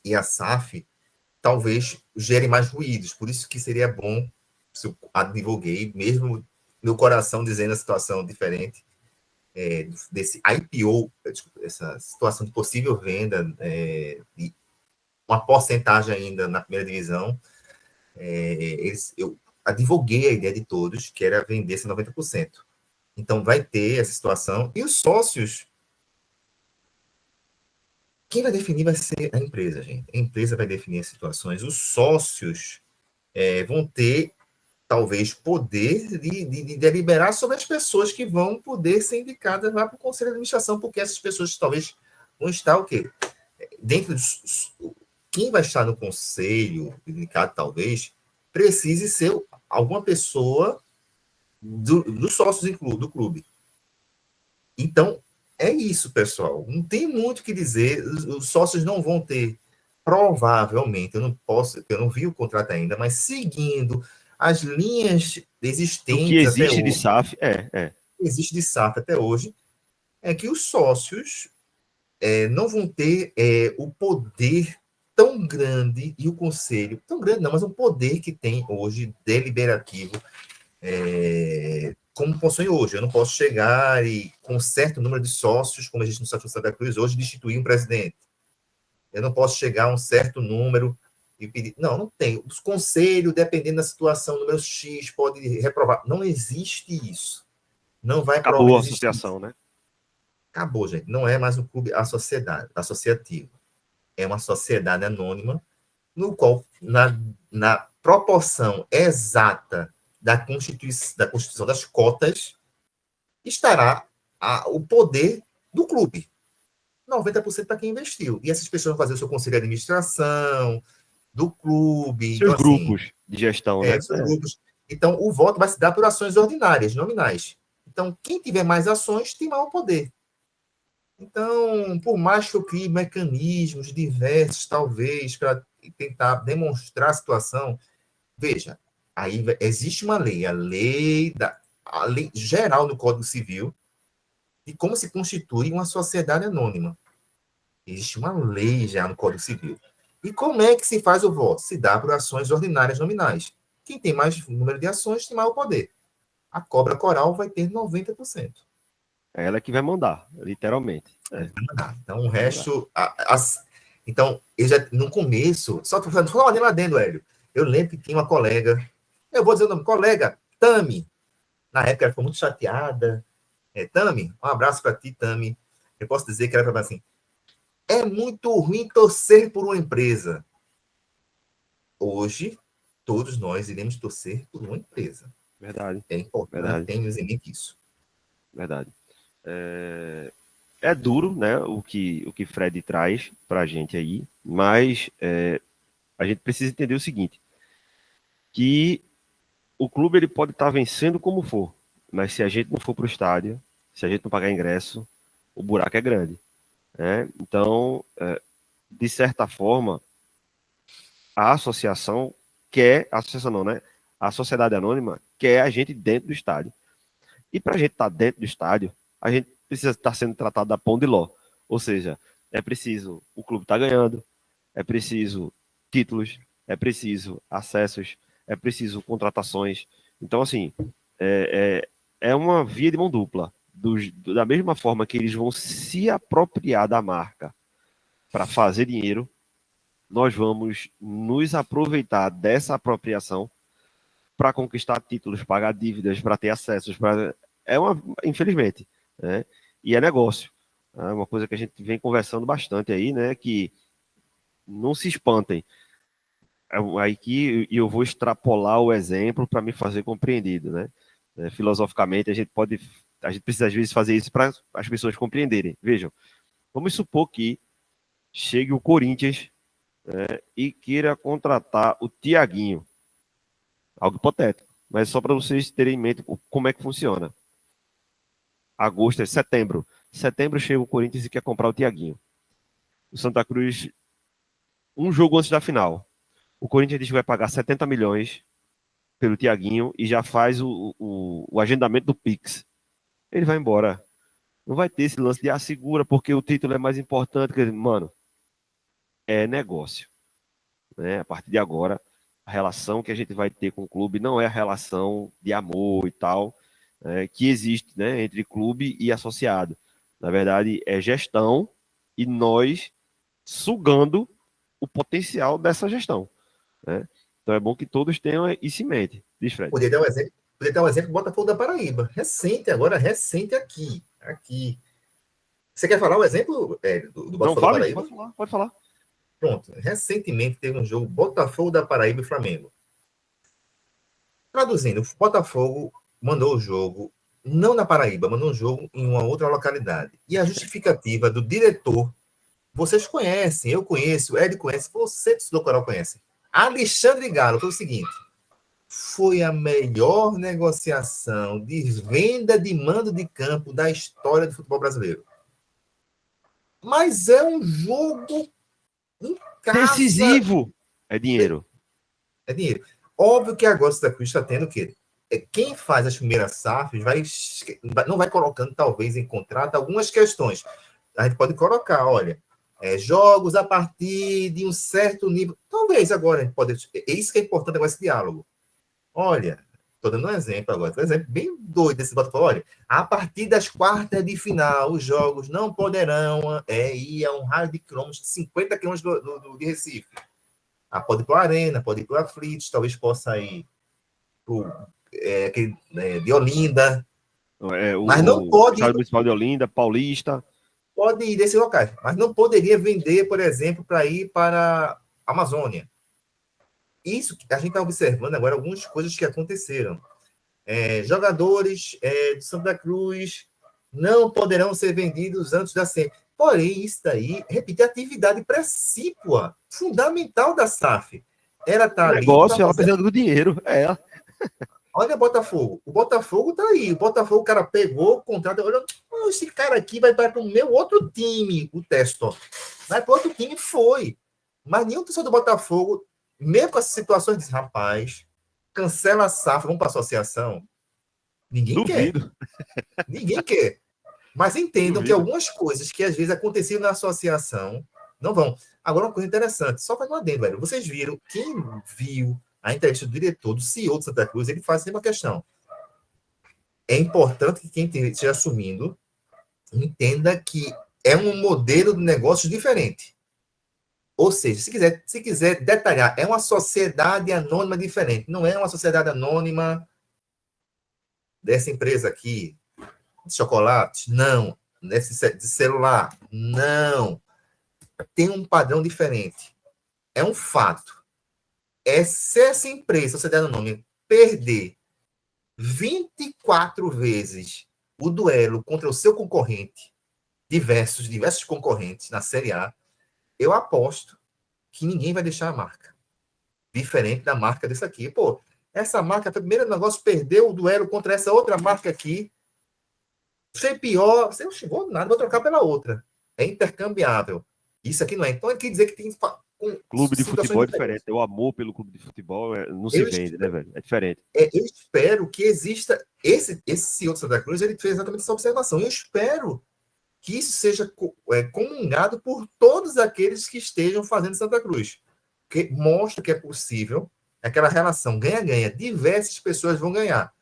e a SAF, talvez gere mais ruídos. Por isso que seria bom, se eu advoguei, mesmo meu coração dizendo a situação diferente, desse IPO, essa situação de possível venda, de uma porcentagem ainda na primeira divisão, eu advoguei a ideia de todos, que era vender esse 90%. Então, vai ter essa situação. E os sócios, quem vai definir vai ser a empresa, gente. A empresa vai definir as situações. Os sócios vão ter, talvez, poder de deliberar sobre as pessoas que vão poder ser indicadas lá para o Conselho de Administração, porque essas pessoas talvez vão estar o quê? Dentro dos... Quem vai estar no conselho indicado, talvez, precise ser alguma pessoa dos sócios do clube. Então, é isso, pessoal. Não tem muito o que dizer. Os sócios não vão ter, provavelmente, eu não vi o contrato ainda, mas seguindo as linhas existentes O que existe até de hoje, SAF, existe de SAF até hoje, é que os sócios não vão ter o poder tão grande, e o conselho, tão grande não, mas um poder que tem hoje, deliberativo, como possui hoje. Eu não posso chegar e, com um certo número de sócios, como a gente no Estado de Santa Cruz, hoje, destituir um presidente. Eu não posso chegar a um certo número e pedir... Não tem. Os conselhos, dependendo da situação, número X, pode reprovar. Não existe isso. Não vai acabou a existir associação, isso. né? Acabou, gente. Não é mais um clube associativo. É uma sociedade anônima, no qual, na proporção exata da Constituição das cotas, estará o poder do clube. 90% para quem investiu. E essas pessoas vão fazer o seu conselho de administração, do clube. Seus Então, assim, grupos de gestão, né? seus grupos. Então, o voto vai se dar por ações ordinárias, nominais. Então, quem tiver mais ações tem maior poder. Então, por mais que eu crie mecanismos diversos, talvez, para tentar demonstrar a situação, veja, aí existe uma lei, a lei geral no Código Civil, de como se constitui uma sociedade anônima. Existe uma lei já no Código Civil. E como é que se faz o voto? Se dá por ações ordinárias nominais. Quem tem mais número de ações tem maior poder. A cobra coral vai ter 90%. É ela que vai mandar, literalmente. Então, o resto... Então, eu já, no começo... Só falando lá dentro, Hélio. Eu lembro que tinha uma colega... Eu vou dizer o nome. Colega, Tami. Na época, ela ficou muito chateada. Tami, um abraço para ti, Tami. Eu posso dizer que ela falava assim, é muito ruim torcer por uma empresa. Hoje, todos nós iremos torcer por uma empresa. Verdade. É importante, temos em mente isso. Verdade. É duro, né, o que Fred traz para a gente aí, mas a gente precisa entender o seguinte, que o clube ele pode estar vencendo como for, mas se a gente não for para o estádio, se a gente não pagar ingresso, o buraco é grande. Né? Então, de certa forma, a associação não, né? A sociedade anônima quer a gente dentro do estádio. E para a gente estar dentro do estádio, a gente precisa estar sendo tratado da pão de ló. Ou seja, é preciso o clube estar ganhando, é preciso títulos, é preciso acessos, é preciso contratações. Então, assim, é uma via de mão dupla. Da mesma forma que eles vão se apropriar da marca para fazer dinheiro, nós vamos nos aproveitar dessa apropriação para conquistar títulos, pagar dívidas, para ter acessos. Infelizmente, né? E é negócio. É uma coisa que a gente vem conversando bastante aí, né? Que não se espantem. Aí que eu vou extrapolar o exemplo para me fazer compreendido, né? Filosoficamente, a gente precisa às vezes fazer isso para as pessoas compreenderem. Vejam, vamos supor que chegue o Corinthians, né, e queira contratar o Thiaguinho. Algo hipotético, mas só para vocês terem em mente como é que funciona. Agosto é setembro. Setembro chega o Corinthians e quer comprar o Thiaguinho. O Santa Cruz, um jogo antes da final, o Corinthians diz que vai pagar 70 milhões pelo Thiaguinho e já faz o agendamento do Pix. Ele vai embora. Não vai ter esse lance de segura porque o título é mais importante. Mano, é negócio. Né? A partir de agora, a relação que a gente vai ter com o clube não é a relação de amor e tal, que existe, né, entre clube e associado. Na verdade, é gestão e nós sugando o potencial dessa gestão. Né? Então é bom que todos tenham isso em mente. Diz, Fred. Poderia dar um exemplo do Botafogo da Paraíba. Recente aqui. Você quer falar o exemplo do Botafogo da Paraíba? Pode falar. Pronto. Recentemente teve um jogo Botafogo da Paraíba e Flamengo. Traduzindo, o Botafogo mandou o jogo, não na Paraíba, mandou um jogo em uma outra localidade. E a justificativa do diretor, vocês conhecem, eu conheço, Ed conhece, você, do Coral, conhece. Alexandre Galo, foi o seguinte: foi a melhor negociação de venda de mando de campo da história do futebol brasileiro. Mas é um jogo em casa. Decisivo. É dinheiro. É dinheiro. Óbvio que agora o Santa Cruz está tendo o quê? Quem faz as primeiras SAFs não vai colocando, talvez, em contrato algumas questões. A gente pode colocar, olha, jogos a partir de um certo nível. Talvez agora a gente pode. É isso que é importante agora, esse diálogo. Olha, estou dando um exemplo agora, um exemplo bem doido desse Botafogo. Olha, a partir das quartas de final, os jogos não poderão ir a um raio de quilômetros, 50 quilômetros de Recife. Pode ir para a Arena, pode ir para o Aflitos, talvez possa ir de Olinda. Mas não pode. Estado Municipal de Olinda, Paulista. Pode ir desses locais, mas não poderia vender, por exemplo, para ir para a Amazônia. Isso que a gente está observando agora, algumas coisas que aconteceram. Jogadores do Santa Cruz não poderão ser vendidos antes da SEM. Porém, isso daí, repito, é atividade precípua, fundamental da SAF. Ela está ali. Negócio, ela precisa do dinheiro. Olha o Botafogo. O Botafogo está aí. O Botafogo, o cara pegou o contrato. Olha, esse cara aqui vai para o meu outro time, o Testo. Vai para outro time, foi. Mas nenhum torcedor do Botafogo, mesmo com essas situações, diz, rapaz, cancela a SAF, vamos para a associação. Ninguém quer. Ninguém quer. Mas entendam que algumas coisas que às vezes aconteciam na associação não vão. Agora, uma coisa interessante, só para um adendo, velho. Vocês viram, quem viu a entrevista do diretor, do CEO do Santa Cruz, ele faz sempre uma questão. É importante que quem esteja assumindo entenda que é um modelo de negócio diferente. Ou seja, se quiser detalhar, é uma sociedade anônima diferente. Não é uma sociedade anônima dessa empresa aqui, de chocolate, não. De celular, não. Tem um padrão diferente. É um fato. Se essa empresa, sociedade anônima, perder 24 vezes o duelo contra o seu concorrente, diversos concorrentes na Série A, eu aposto que ninguém vai deixar a marca. Diferente da marca dessa aqui. Pô, essa marca, foi o primeiro negócio, perdeu o duelo contra essa outra marca aqui. Foi pior, você não chegou nada, vou trocar pela outra. É intercambiável. Isso aqui não é. Então, ele quer dizer que tem Clube de situações futebol é diferentes. diferente. O amor pelo clube de futebol não se vende, né, velho? É diferente. Eu espero que exista. Esse CEO de Santa Cruz, ele fez exatamente essa observação. Eu espero que isso seja comungado por todos aqueles que estejam fazendo Santa Cruz. Que mostra que é possível aquela relação ganha-ganha. Diversas pessoas vão ganhar.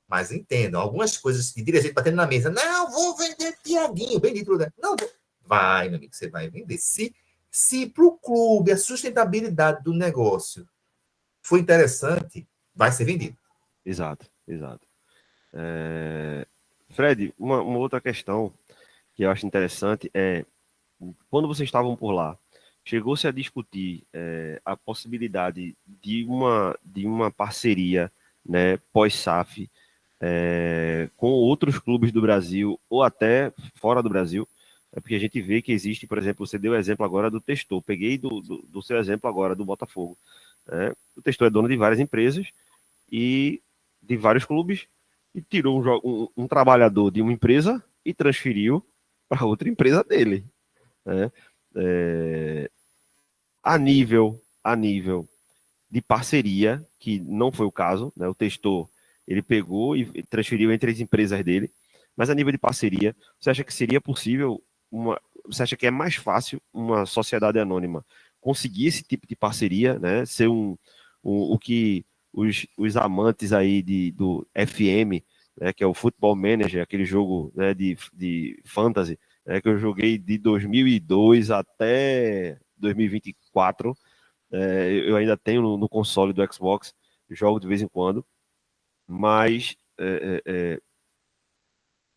Mas entendam, algumas coisas de dirigente batendo na mesa. Não, vou vender Tiaguinho, bendito. Né? Não, vai, meu amigo, você vai vender. Se para o clube a sustentabilidade do negócio for interessante, vai ser vendido. Exato. Fred, uma outra questão que eu acho interessante é, quando vocês estavam por lá, chegou-se a discutir a possibilidade de uma parceria, né, pós-SAF, com outros clubes do Brasil ou até fora do Brasil, porque a gente vê que existe, por exemplo, você deu o exemplo agora do Testor, peguei do seu exemplo agora do Botafogo. Né? O Testor é dono de várias empresas e de vários clubes e tirou um trabalhador de uma empresa e transferiu para outra empresa dele. Né? A nível de parceria, que não foi o caso, né? O Testor, ele pegou e transferiu entre as empresas dele, mas a nível de parceria, você acha que seria possível você acha que é mais fácil uma sociedade anônima conseguir esse tipo de parceria, né? Ser o que os amantes aí do FM, né, que é o Football Manager, aquele jogo, né, de fantasy, né, que eu joguei de 2002 até 2024, eu ainda tenho no console do Xbox, jogo de vez em quando, mas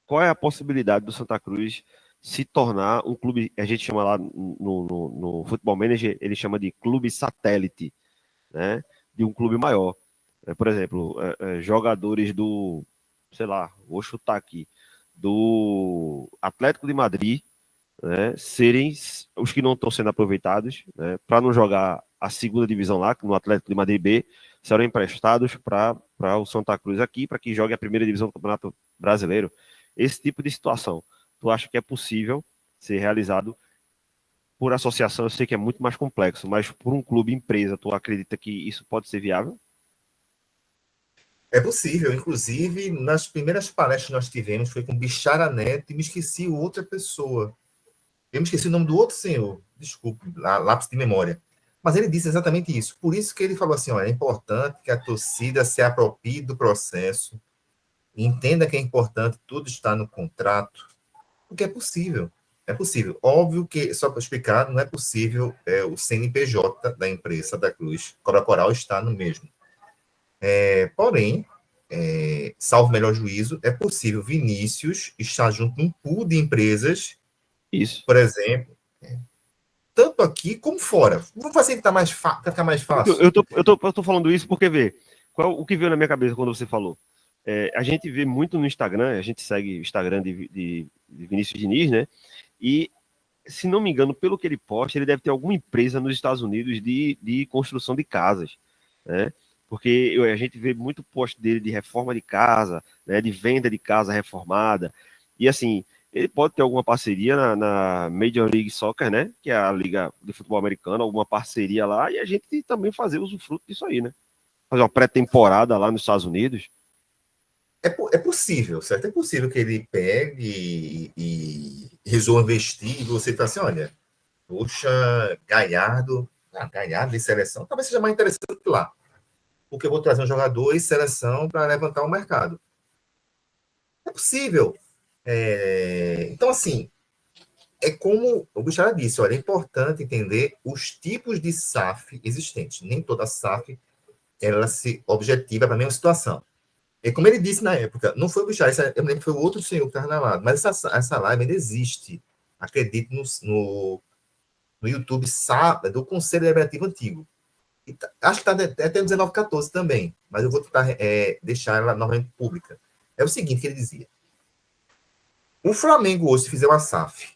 qual é a possibilidade do Santa Cruz se tornar um clube, a gente chama lá no Football Manager, ele chama de clube satélite, né, de um clube maior. Por exemplo, jogadores do, sei lá, vou chutar aqui, do Atlético de Madrid, né, serem os que não estão sendo aproveitados, né, para não jogar a segunda divisão lá, no Atlético de Madrid B, serão emprestados para o Santa Cruz aqui, para que jogue a primeira divisão do Campeonato Brasileiro. Esse tipo de situação, tu acha que é possível ser realizado por associação? Eu sei que é muito mais complexo, mas por um clube empresa, tu acredita que isso pode ser viável? É possível, inclusive, nas primeiras palestras que nós tivemos, foi com Bichara Neto e me esqueci outra pessoa. Eu me esqueci o nome do outro senhor, desculpe, lápis de memória. Mas ele disse exatamente isso. Por isso que ele falou assim, olha, é importante que a torcida se aproprie do processo, entenda que é importante, tudo está no contrato, porque é possível. É possível. Óbvio que, só para explicar, não é possível o CNPJ da empresa da Cruz Corporal está no mesmo. Porém, salvo melhor juízo, é possível Vinícius estar junto num pool de empresas, Isso. por exemplo, tanto aqui como fora. Vamos facilitar mais para ficar mais fácil. Eu tô falando isso porque, vê, o que veio na minha cabeça quando você falou? A gente vê muito no Instagram, a gente segue o Instagram de Vinícius Diniz, né? E, se não me engano, pelo que ele posta, ele deve ter alguma empresa nos Estados Unidos de construção de casas, né? Porque a gente vê muito post dele de reforma de casa, né? De venda de casa reformada. E, assim, ele pode ter alguma parceria na Major League Soccer, né? Que é a liga de futebol americano, alguma parceria lá, e a gente também fazer usufruto disso aí, né? Fazer uma pré-temporada lá nos Estados Unidos. É possível, certo? É possível que ele pegue e resolva investir e você fala assim, olha, poxa, Galhardo em seleção, talvez seja mais interessante que lá. Porque eu vou trazer um jogador em seleção para levantar o mercado. É possível. Então, assim, é como o Bichara disse, olha, é importante entender os tipos de SAF existentes. Nem toda SAF ela se objetiva para a mesma situação. E como ele disse na época, não foi o Bichara, eu me lembro que foi o outro senhor que estava na live, mas essa live ainda existe. Acredito no YouTube do Conselho Deliberativo Antigo. Acho que está até 1914 também, mas eu vou tentar deixar ela novamente pública. É o seguinte que ele dizia. O Flamengo hoje, se fizer uma SAF,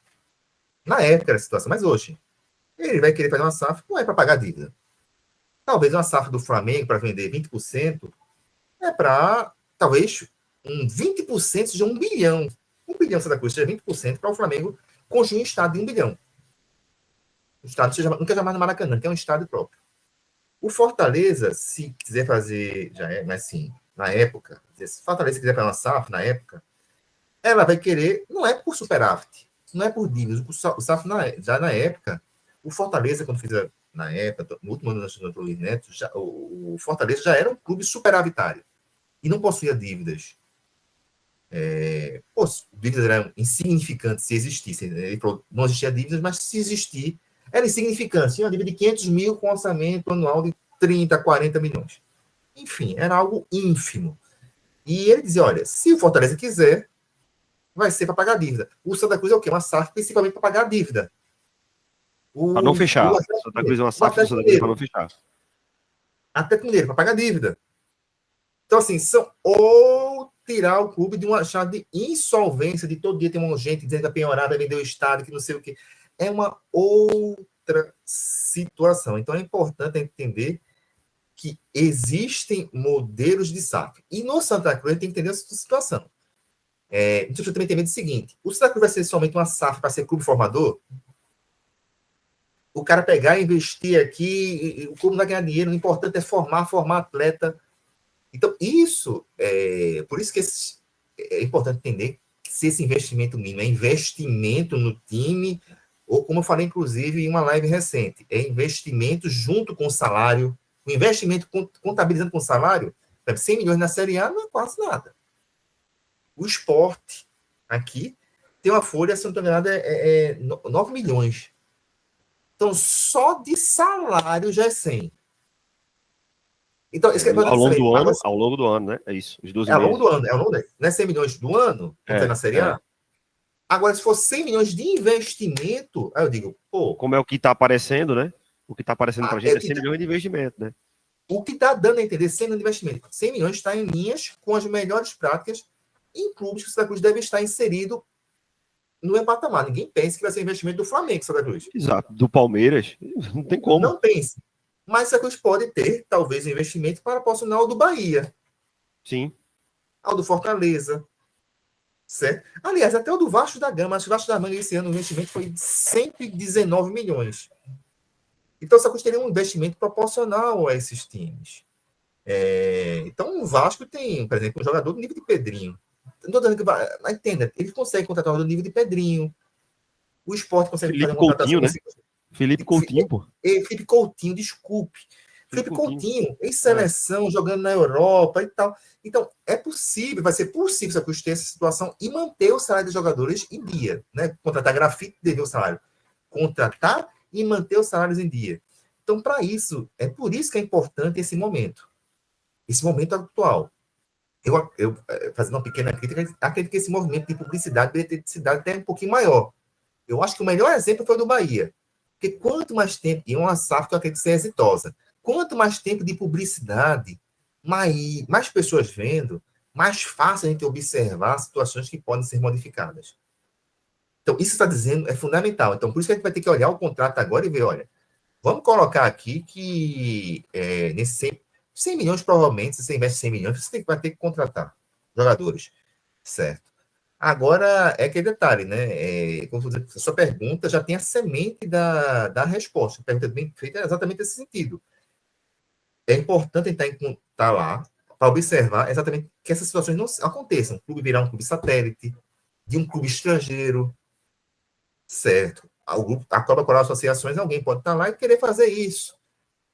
na época era a situação, mas hoje, ele vai querer fazer uma SAF, não é para pagar dívida. Talvez uma SAF do Flamengo para vender 20% é para, talvez, 20% seja 1 bilhão. 1 bilhão Santa Cruz seja 20% para o Flamengo construir um estado de 1 bilhão. O estádio nunca jamais no Maracanã, que é um estádio próprio. O Fortaleza, se quiser fazer, já é, mas sim, na época, se Fortaleza quiser fazer uma SAF, na época, ela vai querer, não é por superávit, não é por dívidas, o SAF, já na época, o Fortaleza, quando fiz na época, no último ano do Luiz Neto, o Fortaleza já era um clube superavitário e não possuía dívidas. Dívidas eram insignificantes se existissem. Ele falou, não existia dívidas, mas se existir, era insignificante. Tinha uma dívida de 500 mil com orçamento anual de 30, 40 milhões. Enfim, era algo ínfimo. E ele dizia, olha, se o Fortaleza quiser, vai ser para pagar a dívida. O Santa Cruz é o quê? Uma SAF principalmente para pagar a dívida. Para não fechar. Santa Cruz é uma SAF do Santa Cruz para não fechar. Atlético Mineiro, para pagar a dívida. Então, assim, ou tirar o clube de uma chave de insolvência, de todo dia tem uma gente dizendo que a penhorada vendeu o estádio, que não sei o quê. É uma outra situação. Então, é importante entender que existem modelos de SAF. E no Santa Cruz, tem que entender essa situação. Então, eu também tenho medo do seguinte, o Santa Cruz vai ser somente uma SAF para ser clube formador? O cara pegar e investir aqui, o clube não vai ganhar dinheiro, o importante é formar atleta. Então, por isso que é importante entender se esse investimento mínimo é investimento no time, ou como eu falei, inclusive, em uma live recente, é investimento junto com o salário, o investimento contabilizando com o salário, 100 milhões na Série A não é quase nada. O Sport, aqui, tem uma folha, se não estou enganado, 9 milhões. Então, só de salário já é 100. Então, isso que é ao longo do ano, né? É isso. Os 12 ao meses. longo do ano. Não é 100 milhões do ano, que tem na Série A? Agora, se for 100 milhões de investimento, aí eu digo, pô... Como é o que está aparecendo, né? O que está aparecendo para a gente é 100 milhões de investimento, né? O que está dando a entender 100 milhões de investimento? 100 milhões está em linhas com as melhores práticas em clubes que o Santa Cruz deve estar inserido no patamar. Ninguém pense que vai ser investimento do Flamengo, Santa Cruz. Exato. Do Palmeiras, não tem como. Não pense. Mas Santa Cruz pode ter, talvez, investimento para proporcionar o do Bahia. Sim. Ao do Fortaleza. Certo? Aliás, até o do Vasco da Gama. Acho que o Vasco da Gama esse ano o investimento foi de 119 milhões. Então, Santa Cruz teria um investimento proporcional a esses times. Então, o Vasco tem, por exemplo, um jogador do nível de Pedrinho. Não estou dizendo que vai. Mas entenda, ele consegue contratar um jogador do nível de Pedrinho. O Sport consegue Felipe fazer uma contratação. Coutinho, né? Felipe Coutinho, pô. Felipe Coutinho, desculpe. Felipe Coutinho, em seleção, jogando na Europa e tal. Então, é possível, vai ser possível Santa Cruz ter essa situação e manter o salário dos jogadores em dia. Né? Contratar grafite, dever o salário. Contratar e manter os salários em dia. Então, para isso, é por isso que é importante esse momento atual. Eu fazendo uma pequena crítica, acredito que esse movimento de publicidade deveria ter cidade até um pouquinho maior. Eu acho que o melhor exemplo foi o do Bahia. Porque quanto mais tempo, e uma SAF que eu acredito ser exitosa, quanto mais tempo de publicidade, mais pessoas vendo, mais fácil a gente observar situações que podem ser modificadas. Então, isso está dizendo é fundamental. Então, por isso que a gente vai ter que olhar o contrato agora e ver, olha, vamos colocar aqui que nesse 100 milhões, provavelmente, se você investe 100 milhões, você vai ter que contratar jogadores, certo? Agora, é aquele detalhe, né? Como você, a sua pergunta já tem a semente da resposta. A pergunta bem feita é exatamente nesse sentido. É importante estar lá para observar exatamente que essas situações não aconteçam. O clube virar um clube satélite, de um clube estrangeiro, certo? A Copa Coral Associações, alguém pode estar lá e querer fazer isso.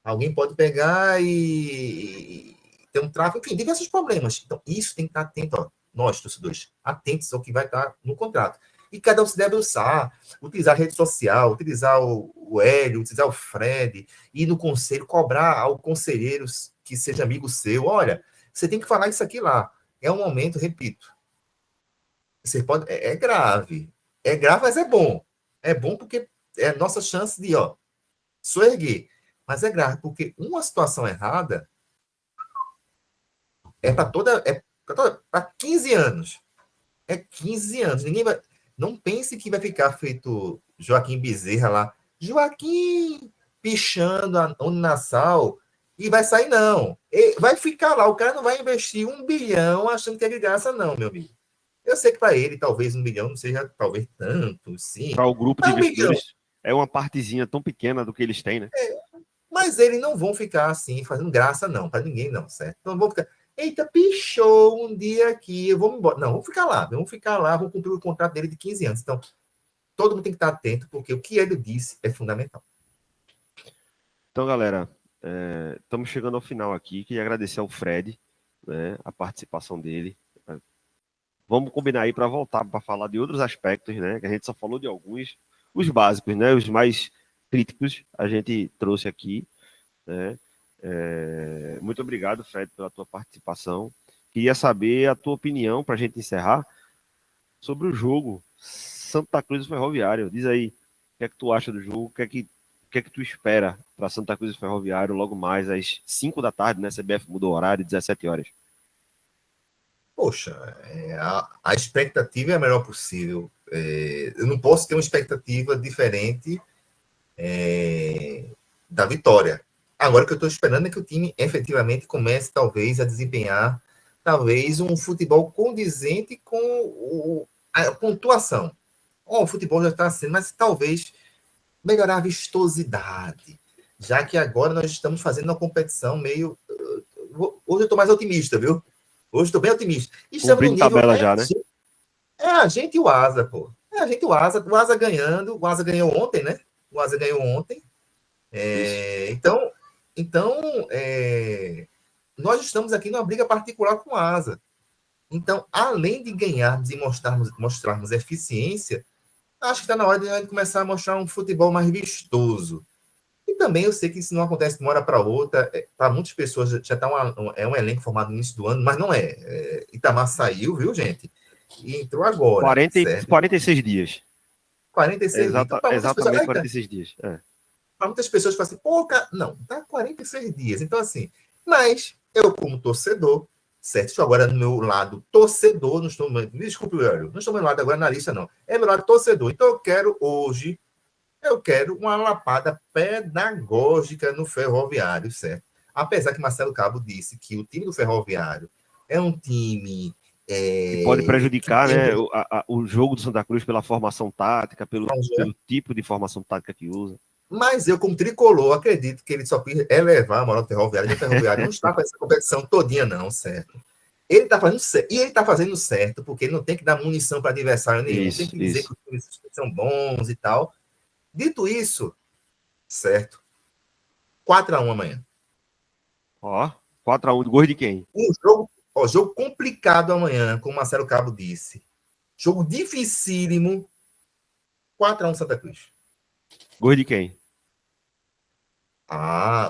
Alguém pode pegar e ter um tráfego, enfim, diversos problemas. Então, isso tem que estar atento, ó. Nós, torcedores, atentos ao que vai estar no contrato. E cada um se debruçar, utilizar a rede social, utilizar o Hélio, utilizar o Fred, ir no conselho, cobrar ao conselheiro que seja amigo seu. Olha, você tem que falar isso aqui lá. É um momento, repito, você pode, é grave. É grave, mas é bom. É bom porque é a nossa chance de, soerguer. Mas é grave, porque uma situação errada é para 15 anos. É 15 anos. Ninguém vai. Não pense que vai ficar feito Joaquim Bezerra lá. Joaquim pichando a Uninasal e vai sair, não. Vai ficar lá. O cara não vai investir 1 bilhão achando que é de graça, não, meu amigo. Eu sei que para ele, talvez 1 bilhão não seja, talvez, tanto, sim. Para o grupo de investidores. é uma partezinha tão pequena do que eles têm, né? Mas eles não vão ficar assim, fazendo graça, não, para ninguém, não, certo? Então vão ficar, eita, pichou um dia aqui, eu vou embora. Não, vamos ficar lá, vamos cumprir o contrato dele de 15 anos. Então, todo mundo tem que estar atento, porque o que ele disse é fundamental. Então, galera, estamos chegando ao final aqui. Queria agradecer ao Fred, né, a participação dele. Vamos combinar aí para voltar para falar de outros aspectos, né? Que a gente só falou de alguns, os básicos, né? Os mais críticos a gente trouxe aqui, né? Muito obrigado, Fred, pela tua participação. Queria saber a tua opinião para a gente encerrar sobre o jogo Santa Cruz e Ferroviário. Diz aí, o que é que tu acha do jogo? O que é que tu espera para Santa Cruz e Ferroviário logo mais às 5 da tarde, né? A CBF mudou o horário, 17 horas. Poxa, a expectativa é a melhor possível. Eu não posso ter uma expectativa diferente da vitória. Agora, o que eu estou esperando é que o time efetivamente comece, talvez, a desempenhar talvez um futebol condizente com a pontuação. O futebol já está sendo, mas talvez melhorar a vistosidade, já que agora nós estamos fazendo uma competição meio... Hoje eu estou mais otimista, viu? Hoje estou bem otimista. Estamos no nível... tabela já, né? A gente e o Asa, pô. A gente e o Asa ganhando. O Asa ganhou ontem, né? O Asa ganhou ontem. Então, nós estamos aqui numa briga particular com o Asa. Então, além de ganharmos e mostrarmos eficiência, acho que está na hora de a gente começar a mostrar um futebol mais vistoso. E também eu sei que isso não acontece de uma hora para outra. Para muitas pessoas já está um elenco formado no início do ano, mas não é. Itamar saiu, viu, gente? E entrou agora. 46 dias. 46 dias. Então, exatamente 46 dias. Para muitas pessoas falam assim, pô, cara, não, tá 46 dias. Então, assim, mas eu, como torcedor, certo? Estou agora no meu lado torcedor, não estou. Me desculpe, Hélio, não estou no meu lado agora na lista, não. É meu lado torcedor. Então, eu quero uma lapada pedagógica no Ferroviário, certo? Apesar que Marcelo Cabo disse que o time do Ferroviário é um time... que pode prejudicar, né, o jogo do Santa Cruz pela formação tática, pelo tipo de formação tática que usa. Mas eu, como tricolor, acredito que ele só quis elevar a moral do Ferroviário. O Ferroviário não está com essa competição todinha, não, certo? Ele está fazendo certo. E ele está fazendo certo, porque ele não tem que dar munição para adversário nenhum. Tem que dizer que os times são bons e tal. Dito isso, certo? 4-1 amanhã. 4-1, gol de quem? Jogo complicado amanhã, como o Marcelo Cabo disse. Jogo dificílimo. 4-1 Santa Cruz. Gol de quem?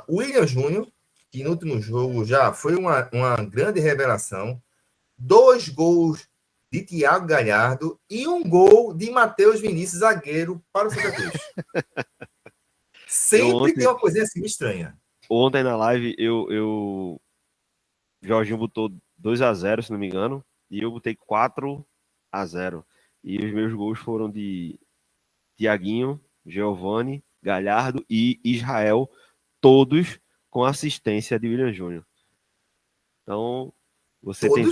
O William Júnior, que no último jogo já foi uma grande revelação. 2 gols de Thiago Galhardo e 1 gol de Matheus Vinícius, zagueiro, para o Santa Cruz. Sempre tem uma coisinha assim estranha. Ontem na live, Jorginho botou 2-0, se não me engano, e eu botei 4-0. E os meus gols foram de Thiaguinho, Giovani, Galhardo e Israel, todos com assistência de William Júnior. Então, você tem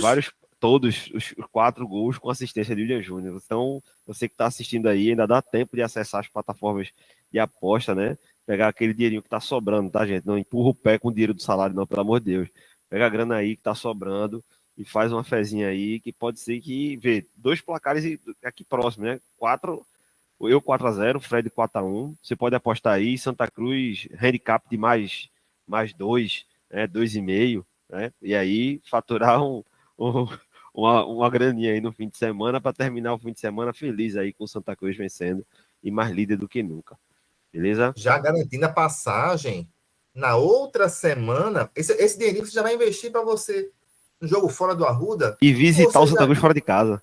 todos os 4 gols com assistência de William Júnior. Então, você que está assistindo aí, ainda dá tempo de acessar as plataformas de aposta, né? Pegar aquele dinheirinho que tá sobrando, tá, gente? Não empurra o pé com o dinheiro do salário, não, pelo amor de Deus. Pega a grana aí que tá sobrando e faz uma fezinha aí, que pode ser que, vê, 2 placares aqui próximo, né? 4-0, Fred 4-1. Você pode apostar aí, Santa Cruz, handicap de mais 2, né? 2,5, né? E aí faturar uma graninha aí no fim de semana para terminar o fim de semana feliz aí com o Santa Cruz vencendo e mais líder do que nunca. Beleza? Já garantindo a passagem na outra semana. Esse dinheirinho você já vai investir para você no jogo fora do Arruda. E visitar o Santa Cruz fora de casa.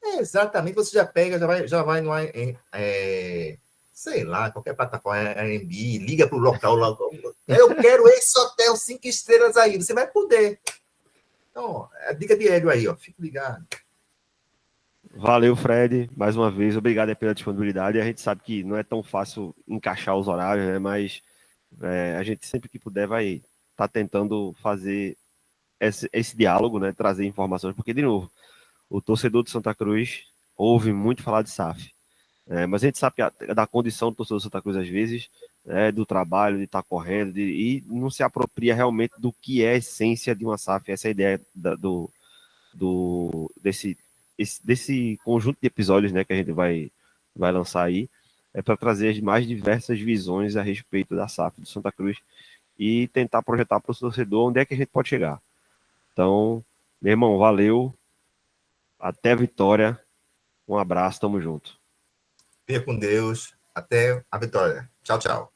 Exatamente, você já pega, já vai no sei lá, qualquer plataforma, Airbnb, liga para o local lá. Eu quero esse hotel 5 estrelas aí. Você vai poder. Então, a dica de Hélio aí, ó. Fique ligado. Valeu, Fred, mais uma vez, obrigado pela disponibilidade. A gente sabe que não é tão fácil encaixar os horários, né? Mas a gente sempre que puder vai estar tentando fazer esse diálogo, né? Trazer informações, porque, de novo, o torcedor de Santa Cruz ouve muito falar de SAF. Mas a gente sabe da condição do torcedor do Santa Cruz às vezes, do trabalho, de estar correndo, e não se apropria realmente do que é a essência de uma SAF. Essa é a ideia desse conjunto de episódios, né, que a gente vai lançar aí, para trazer as mais diversas visões a respeito da SAF do Santa Cruz e tentar projetar para o torcedor onde é que a gente pode chegar. Então, meu irmão, valeu, até a vitória, um abraço, tamo junto. Fica com Deus, até a vitória. Tchau, tchau.